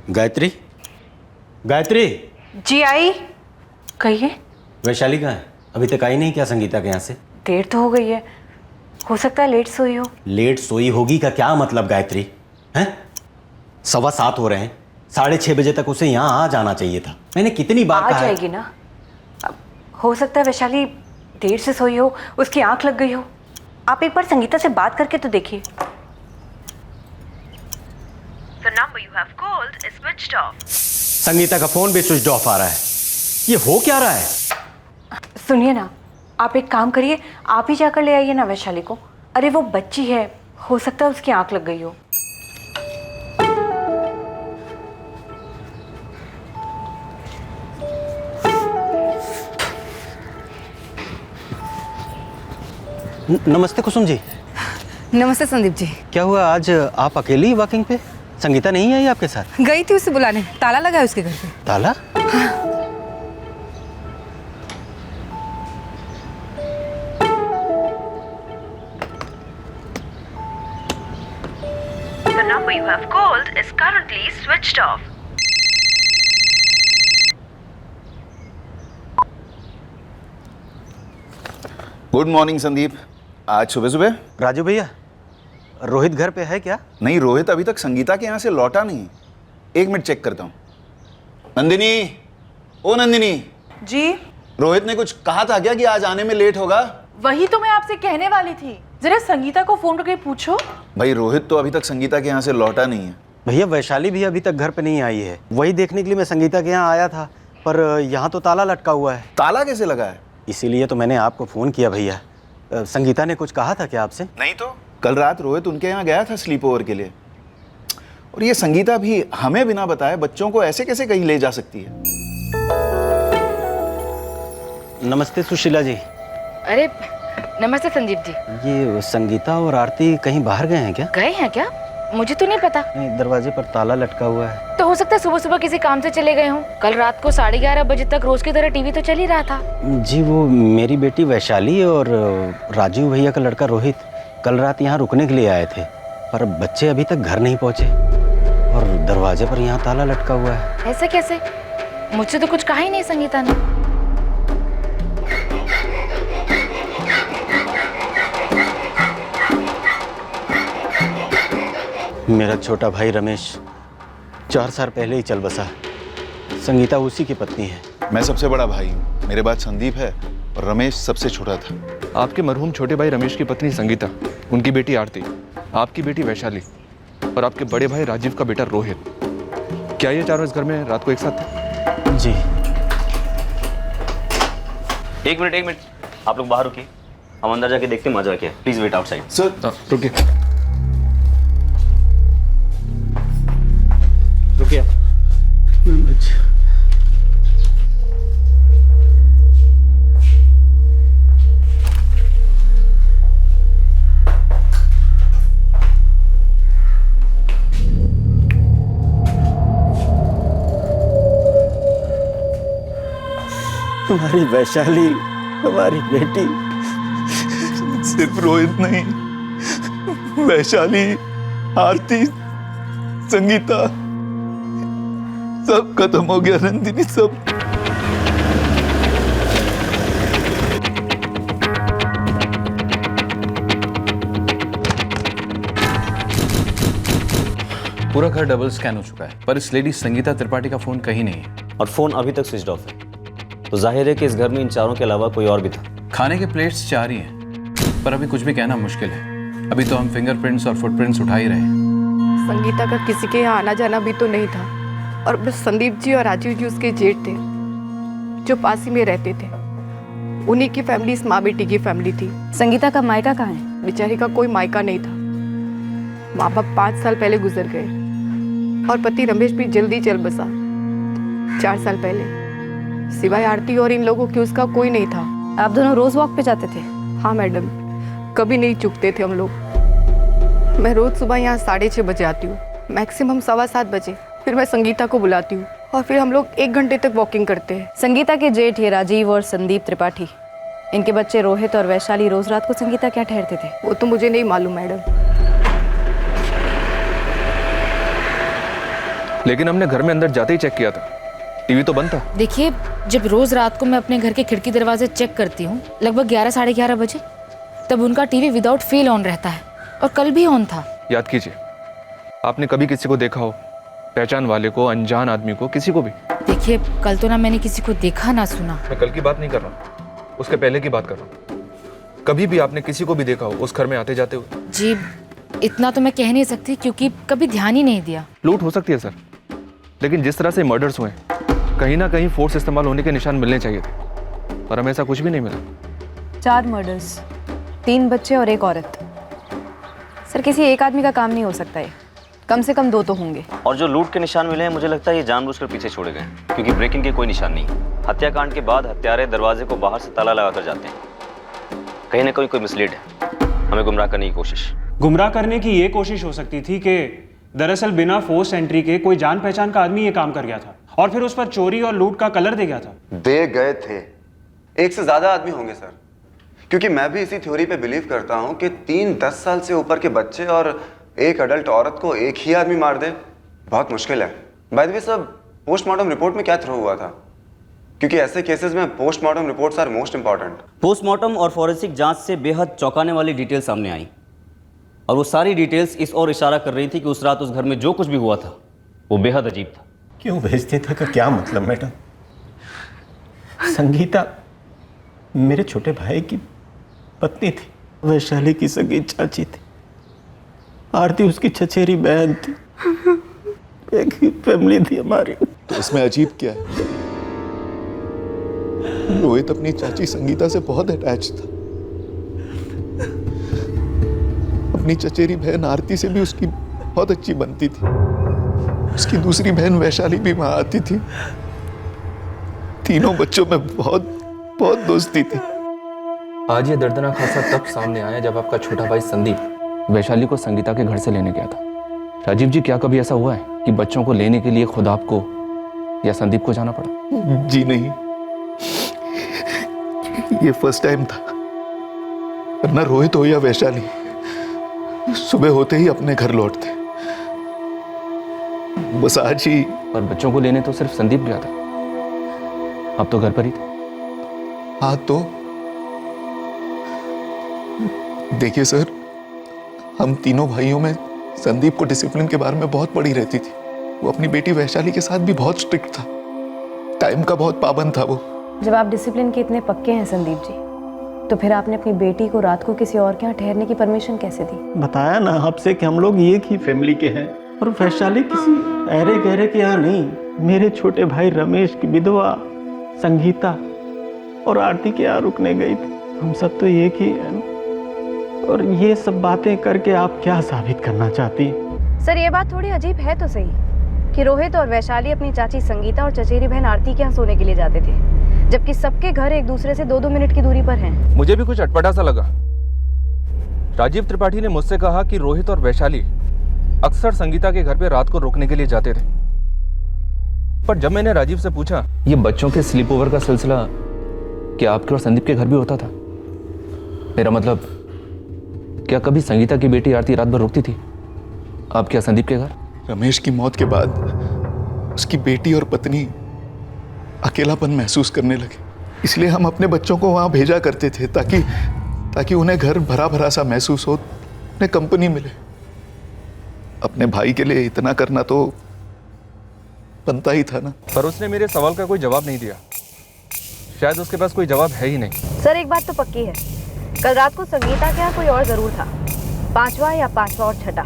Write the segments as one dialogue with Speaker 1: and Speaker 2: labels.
Speaker 1: गायत्री, गायत्री।
Speaker 2: जी आई। कहिए।
Speaker 1: वैशाली कहाँ है? अभी तक आई नहीं क्या संगीता के यहाँ से?
Speaker 2: देर तो हो गई है, हो सकता है लेट सोई हो।
Speaker 1: लेट सोई होगी का क्या मतलब गायत्री? हैं? 7:15 हो रहे हैं, 6:30 बजे तक उसे यहाँ आ जाना चाहिए था। मैंने कितनी बार
Speaker 2: आ
Speaker 1: कहा है।
Speaker 2: जाएगी ना। अब हो सकता है वैशाली देर से सोई हो, उसकी आंख लग गई हो। आप एक बार संगीता से बात करके तो देखिए।
Speaker 3: The number you have called is switched off.
Speaker 1: Sangeeta का फोन भी स्विच ऑफ आ रहा है। ये हो क्या रहा है?
Speaker 2: सुनिए ना, आप एक काम करिए, आप ही जाकर ले आइए ना वैशाली को। अरे वो बच्ची है, हो सकता है उसकी आंख लग गई हो।
Speaker 1: नमस्ते कुसुम जी।
Speaker 4: नमस्ते संदीप जी।
Speaker 1: क्या हुआ, आज आप अकेली वॉकिंग पे? संगीता नहीं आई आपके साथ?
Speaker 4: गई थी उसे बुलाने, ताला लगा है उसके घर पे।
Speaker 1: ताला?
Speaker 3: The number you have called is currently switched off.
Speaker 5: Good morning Sandeep. आज सुबह सुबह?
Speaker 1: राजू भैया, रोहित घर पे है क्या?
Speaker 5: नहीं, रोहित अभी तक संगीता के यहाँ से लौटा नहीं। एक मिनट चेक करता हूँ। नंदिनी, ओ नंदिनी।
Speaker 6: जी।
Speaker 5: रोहित ने कुछ कहा था क्या कि आज आने में लेट होगा?
Speaker 6: वही तो मैं आपसे कहने वाली थी, जरा संगीता को फोन करके पूछो।
Speaker 5: भाई रोहित तो अभी तक संगीता के यहाँ से लौटा नहीं है।
Speaker 1: भैया वैशाली भी अभी तक घर पे नहीं आई है, वही देखने के लिए मैं संगीता के यहाँ आया था, पर यहाँ तो ताला लटका हुआ है।
Speaker 5: ताला कैसे लगा है?
Speaker 1: इसीलिए तो मैंने आपको फ़ोन किया भैया। संगीता ने कुछ कहा था क्या आपसे?
Speaker 5: नहीं तो कल रात रोहित उनके यहाँ गया था स्लीप ओवर के लिए। और ये संगीता भी हमें बिना बताए बच्चों को ऐसे कैसे कहीं ले जा सकती है?
Speaker 1: नमस्ते सुशीला जी।
Speaker 7: अरे नमस्ते संदीप जी।
Speaker 1: ये संगीता और आरती कहीं बाहर गए हैं क्या?
Speaker 7: गए हैं क्या? मुझे तो नहीं पता।
Speaker 1: नहीं, दरवाजे पर ताला लटका हुआ है।
Speaker 7: तो हो सकता है सुबह सुबह किसी काम से चले गए हों। कल रात को 11:30 बजे तक रोज की तरह टीवी तो चल ही रहा था।
Speaker 1: जी वो मेरी बेटी वैशाली और राजीव भैया का लड़का रोहित कल रात यहाँ रुकने के लिए आए थे, पर बच्चे अभी तक घर नहीं पहुँचे और दरवाजे पर यहाँ ताला लटका हुआ है।
Speaker 7: ऐसा कैसे? मुझसे तो कुछ कहा ही नहीं संगीता ने।
Speaker 1: मेरा छोटा भाई रमेश 4 साल पहले ही चल बसा। संगीता उसी की पत्नी है।
Speaker 5: मैं सबसे बड़ा भाई हूँ, मेरे बाद संदीप है और रमेश सबसे छोटा था।
Speaker 8: आपके मरहूम छोटे भाई रमेश की पत्नी संगीता, उनकी बेटी आरती, आपकी बेटी वैशाली और आपके बड़े भाई राजीव का बेटा रोहित। क्या ये चारों इस घर में रात को एक साथ थे?
Speaker 1: जी।
Speaker 9: एक मिनट, आप लोग बाहर रुकिए, हम अंदर जाके देखते हैं मजा क्या है। Please wait outside.
Speaker 5: सर
Speaker 8: रुकिए।
Speaker 9: रुकिए।
Speaker 1: हमारी वैशाली, हमारी बेटी।
Speaker 5: सिर्फ रोहित नहीं, वैशाली, आरती, संगीता, सब खत्म हो गया नंदिनी, सब।
Speaker 8: पूरा घर डबल स्कैन हो चुका है, पर इस लेडी संगीता त्रिपाठी का फोन कहीं नहीं है
Speaker 9: और फोन अभी तक स्विच ऑफ है, तो जाहिर है कि इस घर में इन चारों के अलावा कोई और भी था।
Speaker 8: खाने के प्लेट्स 4 ही हैं, पर अभी कुछ भी कहना मुश्किल है। अभी तो हम फिंगरप्रिंट्स और फुटप्रिंट्स उठा ही रहे हैं।
Speaker 4: संगीता का किसी के यहाँ आना जाना भी तो नहीं था, और बस संदीप जी और राजीव जी उसके जेठ थे जो पास ही में रहते थे। उन्हीं की फैमिली इस माँ बेटी की फैमिली थी।
Speaker 2: संगीता का मायका कहाँ है?
Speaker 4: बेचारी का कोई मायका नहीं था। माँ बाप 5 साल पहले गुजर गए और पति रमेश भी जल्दी चल बसा 4 साल पहले। सिवाय आरती और इन लोगों की उसका कोई नहीं था।
Speaker 2: आप दोनों रोज वॉक पे जाते थे?
Speaker 4: हाँ मैडम, कभी नहीं चुकते थे हम लोग। मैं रोज सुबह यहाँ 6:30 बजे आती हूँ, मैक्सिमम 7:15 बजे। फिर मैं संगीता को बुलाती हूँ और फिर हम लोग 1 घंटे तक वॉकिंग करते हैं।
Speaker 2: संगीता के जेठ ये राजीव और संदीप त्रिपाठी, इनके बच्चे रोहित और वैशाली रोज रात को संगीता क्या ठहरते थे?
Speaker 4: वो तो मुझे नहीं मालूम मैडम।
Speaker 8: लेकिन हमने घर में अंदर जाते ही चेक किया था, टीवी तो बंद था।
Speaker 7: देखिए, जब रोज रात को मैं अपने घर के खिड़की दरवाजे चेक करती हूँ लगभग 11 साढ़े 11 बजे, तब उनका टीवी विदाउट फेल ऑन रहता है और कल भी ऑन था।
Speaker 8: याद कीजिए, आपने कभी किसी को देखा हो, पहचान वाले को, अनजान आदमी को, किसी को भी?
Speaker 7: देखिए, कल तो ना मैंने किसी को देखा ना सुना।
Speaker 8: मैं कल की बात नहीं कर रहा, उसके पहले की बात कर रहा हूँ। कभी भी आपने किसी को भी देखा हो उस घर में आते जाते हुए?
Speaker 7: जी, इतना तो मैं कह नहीं सकती क्योंकि कभी ध्यान ही नहीं दिया।
Speaker 8: लूट हो सकती है सर, लेकिन जिस तरह से मर्डर्स हुए कहीं ना कहीं फोर्स इस्तेमाल होने के निशान मिलने चाहिए थे, पर हमें ऐसा कुछ भी नहीं मिला।
Speaker 4: 4 मर्डर्स, 3 बच्चे और 1 औरत। सर, किसी एक आदमी का काम नहीं हो सकता है, कम से कम 2 तो होंगे।
Speaker 9: और जो लूट के निशान मिले हैं, मुझे लगता है ये जानबूझकर पीछे छोड़े गए, क्योंकि ब्रेकिंग के कोई निशान नहीं। हत्याकांड के बाद हत्यारे दरवाजे को बाहर से ताला लगाकर जाते हैं। कहीं ना कहीं कोई मिसलीड है, हमें गुमराह करने की कोशिश।
Speaker 10: गुमराह करने की ये कोशिश हो सकती थी कि दरअसल बिना फोर्स एंट्री के कोई जान पहचान का आदमी ये काम कर गया था और फिर उस पर चोरी और लूट का कलर दे गया था।
Speaker 11: दे गए थे, एक से ज्यादा आदमी होंगे सर, क्योंकि मैं भी इसी थ्योरी पे बिलीव करता हूं कि 3-10 साल से ऊपर के बच्चे और एक अडल्ट औरत को एक ही आदमी मार दे, बहुत मुश्किल है। By the way sir, postmortem report में क्या थ्रो हुआ था? क्योंकि ऐसे केसेस में postmortem reports are most important.
Speaker 9: Postmortem और फॉरेंसिक जांच से बेहद चौंकाने वाली डिटेल सामने आई, और वो सारी डिटेल्स इस ओर इशारा कर रही थी कि उस रात उस घर में जो कुछ भी हुआ था वो बेहद अजीब था।
Speaker 1: क्यों भेजते थे का क्या मतलब मैडम? संगीता मेरे छोटे भाई की पत्नी थी, वैशाली की सगी चाची थी, आरती उसकी चचेरी बहन थी, एक ही फैमिली थी हमारी।
Speaker 5: तो इसमें अजीब क्या है? रोहित अपनी चाची संगीता से बहुत अटैच था। अपनी चचेरी बहन आरती से भी उसकी बहुत अच्छी बनती थी। उसकी दूसरी बहन वैशाली भी वहां आती थी। तीनों बच्चों में बहुत बहुत दोस्ती थी।
Speaker 8: आज ये दर्दनाक हादसा तब सामने आया जब आपका छोटा भाई संदीप वैशाली को संगीता के घर से लेने गया था। राजीव जी, क्या कभी ऐसा हुआ है कि बच्चों को लेने के लिए खुद आपको या संदीप को जाना पड़ा?
Speaker 5: जी नहीं, ये फर्स्ट टाइम था। वरना रोहित हो या वैशाली, सुबह होते ही अपने घर लौटते। बस आज ही।
Speaker 8: और बच्चों को लेने तो सिर्फ संदीप गया था, आप तो घर पर ही थे।
Speaker 5: हाँ तो देखिए सर, हम तीनों भाइयों में संदीप को डिसिप्लिन के बारे में बहुत पड़ी रहती थी। वो अपनी बेटी वैशाली के साथ भी बहुत स्ट्रिक्ट था, टाइम का बहुत पाबंद था वो।
Speaker 4: जब आप डिसिप्लिन के इतने पक्के हैं संदीप जी, तो फिर आपने अपनी बेटी को रात को किसी और के यहाँ ठहरने की परमिशन कैसे दी?
Speaker 1: बताया ना आपसे कि हम लोग एक ही फैमिली के हैं, और वैशाली किसी अरे गहरे के यहाँ नहीं, मेरे छोटे भाई रमेश की विधवा संगीता और आरती के यहाँ रुकने गई थी। हम सब तो एक ही है ना। और ये सब बातें करके आप क्या साबित करना चाहती हैं?
Speaker 4: सर, ये बात थोड़ी अजीब है तो सही कि रोहित और वैशाली अपनी चाची संगीता और चचेरी बहन आरती के यहाँ सोने के लिए जाते थे, जबकि सबके घर एक दूसरे से 2-2 मिनट की दूरी पर हैं।
Speaker 8: मुझे भी कुछ अटपटा सा लगा। राजीव त्रिपाठी ने मुझसे कहा कि रोहित और वैशाली अक्सर संगीता के घर पे रात को रुकने के लिए जाते थे, पर जब मैंने राजीव से पूछा ये बच्चों के स्लीप ओवर का सिलसिला क्या आपके और संदीप के घर भी होता था? मेरा मतलब, क्या कभी संगीता की बेटी आरती रात भर रुकती थी आपके या संदीप के घर?
Speaker 5: रमेश की मौत के बाद उसकी बेटी और पत्नी अकेलापन महसूस करने लगे, इसलिए हम अपने बच्चों को वहां भेजा करते थे ताकि उन्हें घर भरा भरा सा महसूस हो, उन्हें कंपनी मिले। अपने भाई के लिए इतना करना तो बनता ही था ना।
Speaker 8: पर उसने मेरे सवाल का कोई जवाब नहीं दिया। शायद उसके पास कोई जवाब है ही नहीं।
Speaker 4: सर, एक बात तो पक्की है, कल रात को संगीता के यहाँ कोई और जरूर था, 5वां या 5वां और छठा,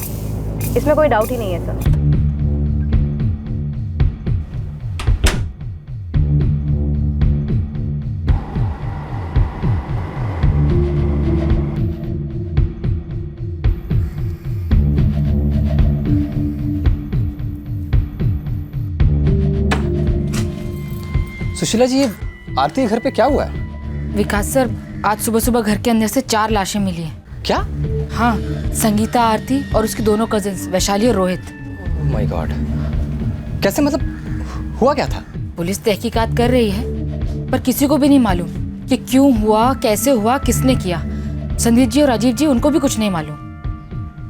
Speaker 4: इसमें कोई डाउट ही नहीं है सर।
Speaker 12: सुशीला जी, ये आरती के घर पे क्या हुआ है?
Speaker 7: विकास सर, आज सुबह सुबह घर के अंदर से 4 लाशें मिली हैं।
Speaker 12: क्या?
Speaker 7: हाँ, संगीता, आरती और उसकी दोनों कजिन्स वैशाली और रोहित।
Speaker 12: माय गॉड, कैसे, मतलब हुआ क्या था?
Speaker 7: पुलिस तहकीकात कर रही है, पर किसी को भी नहीं मालूम कि क्यों हुआ, कैसे हुआ, किसने किया। संदीप जी और राजीव जी, उनको भी कुछ नहीं मालूम।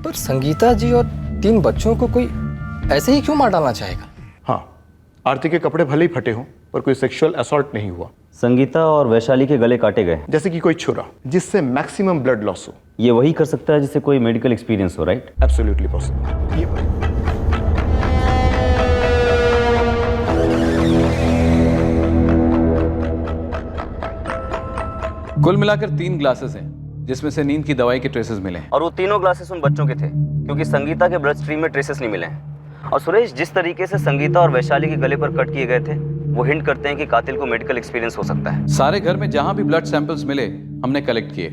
Speaker 12: पर संगीता जी और 3 बच्चों को कोई ऐसे ही क्यों मार डालना चाहेगा?
Speaker 5: आरती के कपड़े भले ही फटे हों पर कोई सेक्सुअल असॉल्ट नहीं हुआ।
Speaker 9: संगीता और वैशाली के गले काटे गए
Speaker 5: जैसे कि कोई छुरा जिससे मैक्सिमम ब्लड लॉस हो।
Speaker 9: ये वही कर सकता है जिससे कोई मेडिकल एक्सपीरियंस हो, राइट?
Speaker 5: Absolutely possible. ये वही।
Speaker 13: कुल मिलाकर 3 ग्लासेस हैं जिसमें से नींद की दवाई के ट्रेसेस मिले हैं।
Speaker 9: और वो तीनों ग्लासेस उन बच्चों के थे क्योंकि संगीता के ब्लड स्ट्रीम में ट्रेसेस नहीं मिले हैं। और सुरेश, जिस तरीके से संगीता और वैशाली के गले पर कट किए गए थे वो हिंट करते हैं कि कातिल को मेडिकल एक्सपीरियंस हो सकता है।
Speaker 13: सारे घर में जहां भी ब्लड सैंपल्स मिले हमने कलेक्ट किए,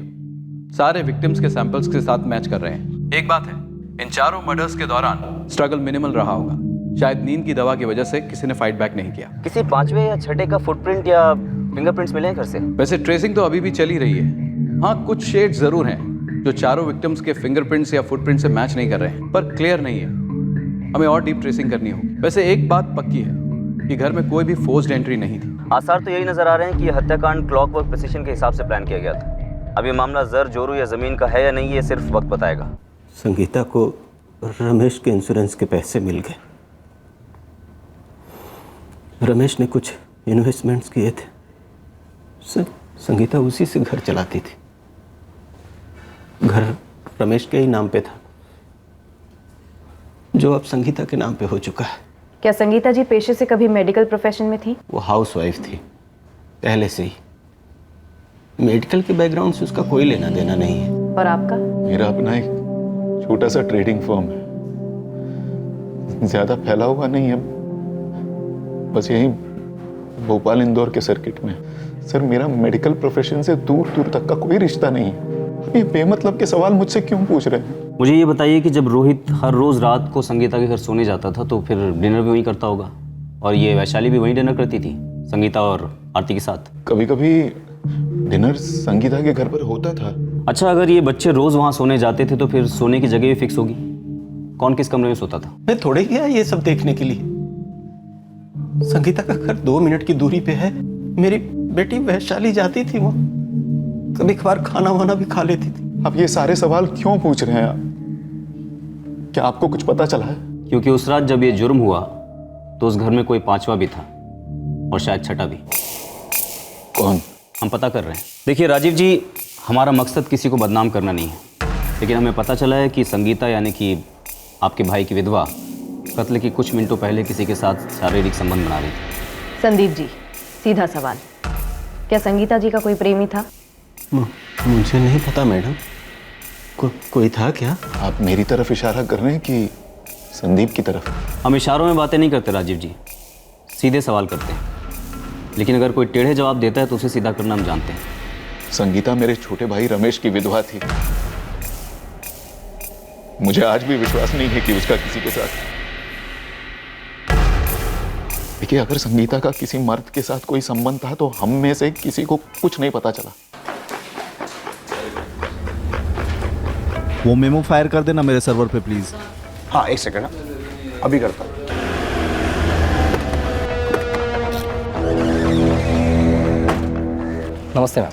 Speaker 13: सारे विक्टिम्स के सैंपल्स के साथ मैच कर रहे हैं। एक बात है, इन चारों मर्डर्स के दौरान स्ट्रगल मिनिमल रहा होगा। शायद नींद की दवा की वजह से किसी ने फाइट बैक नहीं किया।
Speaker 9: किसी 5वें या 6ठे का फुटप्रिंट या फिंगरप्रिंट्स मिले हैं घर से?
Speaker 13: वैसे ट्रेसिंग तो अभी भी चल ही रही है। हाँ, कुछ शेड्स जरूर हैं जो चारों विक्टिम्स के फिंगरप्रिंट्स या फुटप्रिंट से मैच नहीं कर रहे हैं, पर क्लियर नहीं है। हमें और डीप ट्रेसिंग करनी होगी। वैसे एक बात पक्की है कि घर में कोई भी फोर्स्ड एंट्री नहीं थी।
Speaker 9: आसार तो यही नजर आ रहे हैं कि यह हत्याकांड क्लॉकवर्क प्रिसिशन के हिसाब से प्लान किया गया था। अब ये मामला जर जोरू या जमीन का है या नहीं, ये सिर्फ वक्त बताएगा।
Speaker 1: संगीता को रमेश के इंश्योरेंस के पैसे मिल गए। रमेश ने कुछ इन्वेस्टमेंट्स किए थे। संगीता उसी से घर चलाती थी। घर रमेश के ही नाम पे था, जो अब संगीता के नाम पे हो चुका है।
Speaker 2: क्या संगीता जी पेशे से कभी मेडिकल प्रोफेशन में थी?
Speaker 1: वो हाउसवाइफ थी पहले से ही। मेडिकल के बैकग्राउंड से उसका कोई लेना देना नहीं है।
Speaker 2: और आपका?
Speaker 5: मेरा अपना एक छोटा सा ट्रेडिंग फर्म है, ज्यादा फैला हुआ नहीं है, बस यही भोपाल इंदौर के सर्किट में। सर, मेरा मेडिकल प्रोफेशन से दूर दूर तक का कोई रिश्ता नहीं है। ये बेमतलब के सवाल मुझसे क्यों पूछ रहे हैं?
Speaker 9: मुझे ये बताइए कि जब रोहित हर रोज रात को संगीता के घर सोने जाता था तो फिर डिनर भी वहीं करता होगा, और ये वैशाली भी वहीं डिनर करती थी संगीता और आरती के साथ?
Speaker 5: कभी कभी डिनर संगीता के घर पर होता था।
Speaker 9: अच्छा, अगर ये बच्चे रोज वहाँ सोने जाते थे तो फिर सोने की जगह भी फिक्स होगी। कौन किस कमरे में सोता था?
Speaker 1: मैं थोड़े गया ये सब देखने के लिए। संगीता का घर 2 मिनट की दूरी पे है। मेरी बेटी वैशाली जाती थी वहाँ, कभी कभार खाना वाना भी खा लेती थी।
Speaker 5: अब ये सारे सवाल क्यों पूछ रहे हैं आप? क्या आपको कुछ पता चला है?
Speaker 9: क्योंकि उस रात जब ये जुर्म हुआ तो उस घर में कोई 5वां भी था और शायद 6ठा भी।
Speaker 5: कौन?
Speaker 9: हम पता कर रहे हैं। देखिए राजीव जी, हमारा मकसद किसी को बदनाम करना नहीं है, लेकिन हमें पता चला है कि संगीता यानी कि आपके भाई की विधवा कत्ल के कुछ मिनटों पहले किसी के साथ शारीरिक संबंध बना रही थी।
Speaker 2: संदीप जी, सीधा सवाल, क्या संगीता जी का कोई प्रेमी था?
Speaker 1: मुझे नहीं पता मैडम। कोई था क्या?
Speaker 5: आप मेरी तरफ इशारा कर रहे हैं कि संदीप की तरफ?
Speaker 9: हम इशारों में बातें नहीं करते राजीव जी, सीधे सवाल करते हैं। लेकिन अगर कोई टेढ़े जवाब देता है तो उसे सीधा करना हम जानते हैं।
Speaker 5: संगीता मेरे छोटे भाई रमेश की विधवा थी। मुझे आज भी विश्वास नहीं है कि उसका किसी के साथ। देखिए, अगर संगीता का किसी मर्द के साथ कोई संबंध था तो हम में से किसी को कुछ नहीं पता चला।
Speaker 14: वो मेमो फायर कर देना मेरे सर्वर पे प्लीज।
Speaker 15: हाँ, 1 सेकंड, अभी करता हूँ।
Speaker 12: नमस्ते मैम,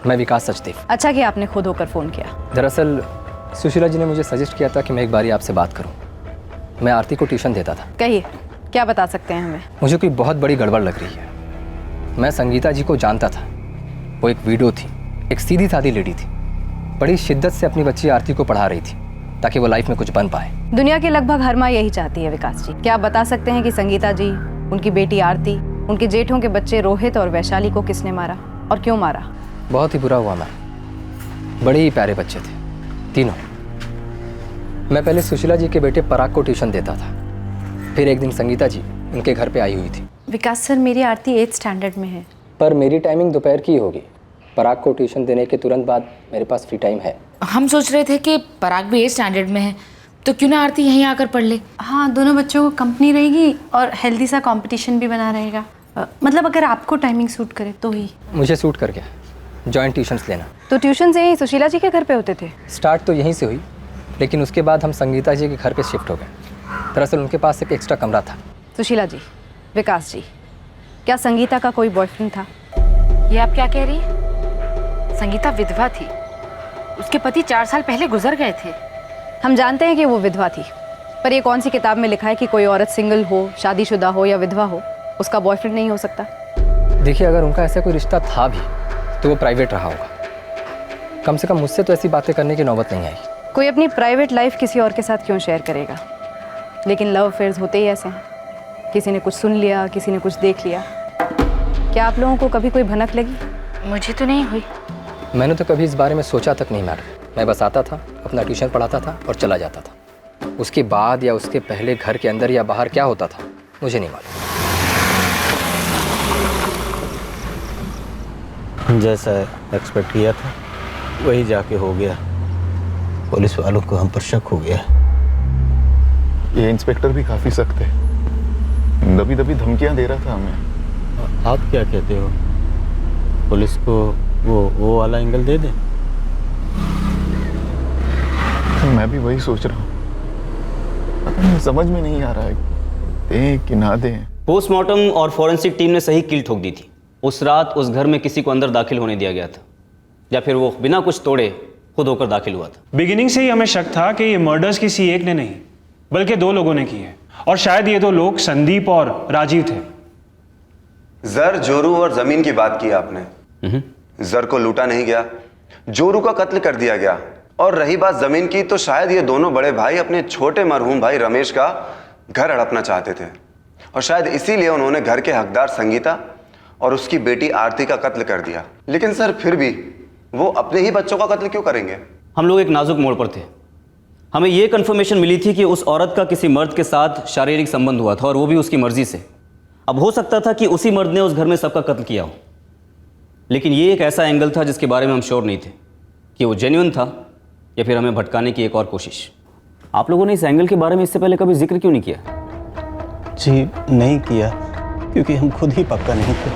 Speaker 12: मैं विकास सचदेव।
Speaker 2: अच्छा कि आपने खुद होकर फ़ोन किया।
Speaker 12: दरअसल सुशीला जी ने मुझे सजेस्ट किया था कि मैं एक बारी आपसे बात करूं। मैं आरती को ट्यूशन देता था।
Speaker 2: कहिए, क्या बता सकते हैं हमें?
Speaker 12: मुझे कोई बहुत बड़ी गड़बड़ लग रही है। मैं संगीता जी को जानता था। वो एक विडो थी, एक सीधी सादी लेडी थी। बड़ी शिद्दत से अपनी बच्ची आरती को पढ़ा रही थी ताकि वो लाइफ में कुछ बन पाए।
Speaker 2: दुनिया की लगभग हर माँ यही चाहती है विकास जी। क्या आप बता सकते हैं कि संगीता जी, उनकी बेटी आरती, उनके जेठों के बच्चे रोहित और वैशाली को किसने मारा और क्यों मारा?
Speaker 12: बहुत ही बुरा हुआ मैम, बड़े ही प्यारे बच्चे थे तीनों। मैं पहले सुशीला जी के बेटे पराग को ट्यूशन देता था, फिर एक दिन संगीता जी उनके घर पे आई हुई थी।
Speaker 2: विकास सर, मेरी आरती 8th स्टैंडर्ड में है।
Speaker 12: पर मेरी टाइमिंग दोपहर की होगी। पराग को ट्यूशन देने के तुरंत बाद मेरे पास फ्री टाइम है।
Speaker 7: हम सोच रहे थे कि पराग भी 8th स्टैंडर्ड में है, तो क्यों ना आरती यहीं आकर पढ़ ले।
Speaker 6: हाँ, दोनों बच्चों को कंपनी रहेगी और हेल्दी सा कंपटीशन भी बना रहेगा। मतलब अगर आपको टाइमिंग सूट करे तो ही।
Speaker 12: मुझे सूट कर गया, जॉइंट ट्यूशन्स लेना।
Speaker 2: तो ट्यूशन से ही सुशीला जी के घर पे होते थे?
Speaker 12: स्टार्ट तो यहीं से हुई, लेकिन उसके बाद हम संगीता जी के घर पे शिफ्ट हो गए। दरअसल उनके पास एक एक्स्ट्रा कमरा था।
Speaker 2: सुशीला जी, विकास जी, क्या संगीता का कोई बॉयफ्रेंड था?
Speaker 7: ये आप क्या कह रही हैं? संगीता विधवा थी, उसके पति 4 साल पहले गुजर गए थे।
Speaker 2: हम जानते हैं कि वो विधवा थी, पर ये कौन सी किताब में लिखा है कि कोई औरत सिंगल हो, शादीशुदा हो या विधवा हो, उसका बॉयफ्रेंड नहीं हो सकता?
Speaker 12: देखिए, अगर उनका ऐसा कोई रिश्ता था भी तो वो प्राइवेट रहा होगा। कम से कम मुझसे तो ऐसी बातें करने की नौबत नहीं आई।
Speaker 2: कोई अपनी प्राइवेट लाइफ किसी और के साथ क्यों शेयर करेगा? लेकिन लव अफेयर्स होते ही ऐसे हैं, किसी ने कुछ सुन लिया, किसी ने कुछ देख लिया। क्या आप लोगों को कभी कोई भनक लगी?
Speaker 7: मुझे तो नहीं हुई।
Speaker 12: मैंने तो कभी इस बारे में सोचा तक नहीं मैडम। मैं बस आता था, अपना ट्यूशन पढ़ाता था और चला जाता था। उसके बाद या उसके पहले घर के अंदर या बाहर क्या होता था मुझे नहीं मालूम।
Speaker 1: जैसा एक्सपेक्ट किया था वही जाके हो गया। पुलिस वालों को हम पर शक हो गया।
Speaker 5: ये इंस्पेक्टर भी काफी सख्त है, दबी दबी धमकियां दे रहा था हमें।
Speaker 1: आप क्या कहते हो, पुलिस को वो वाला एंगल दे दे?
Speaker 5: मैं भी वही सोच रहा हूँ, पता नहीं, समझ में नहीं आ रहा है दें कि ना दें।
Speaker 9: पोस्टमार्टम और फॉरेंसिक टीम ने सही कील ठोक दी थी। उस रात उस घर में किसी को अंदर दाखिल होने दिया गया था, या फिर वो बिना कुछ तोड़े खुद होकर दाखिल हुआ था।
Speaker 10: बिगिनिंग से ही हमें शक था कि ये मर्डर्स किसी एक ने नहीं बल्कि 2 लोगों ने की है, और शायद ये 2 लोग संदीप और राजीव थे।
Speaker 11: जर, जोरू और जमीन की बात की आपने। जर को लूटा नहीं गया, जोरू का कत्ल कर दिया गया। और रही बात जमीन की, तो शायद ये दोनों बड़े भाई अपने छोटे मरहूम भाई रमेश का घर हड़पना चाहते थे, और शायद इसीलिए उन्होंने घर के हकदार संगीता और उसकी बेटी आरती का कत्ल कर दिया। लेकिन सर, फिर भी वो अपने ही बच्चों का कत्ल क्यों करेंगे?
Speaker 9: हम लोग एक नाजुक मोड़ पर थे। हमें यह कंफर्मेशन मिली थी कि उस औरत का किसी मर्द के साथ शारीरिक संबंध हुआ था, और वो भी उसकी मर्जी से। अब हो सकता था कि उसी मर्द ने उस घर में सबका कत्ल किया हो, लेकिन ये एक ऐसा एंगल था जिसके बारे में हम श्योर नहीं थे कि वो जेन्युइन था या फिर हमें भटकाने की एक और कोशिश। आप लोगों ने इस एंगल के बारे में इससे पहले कभी जिक्र क्यों नहीं किया?
Speaker 1: जी नहीं किया, क्योंकि हम खुद ही पक्का नहीं थे।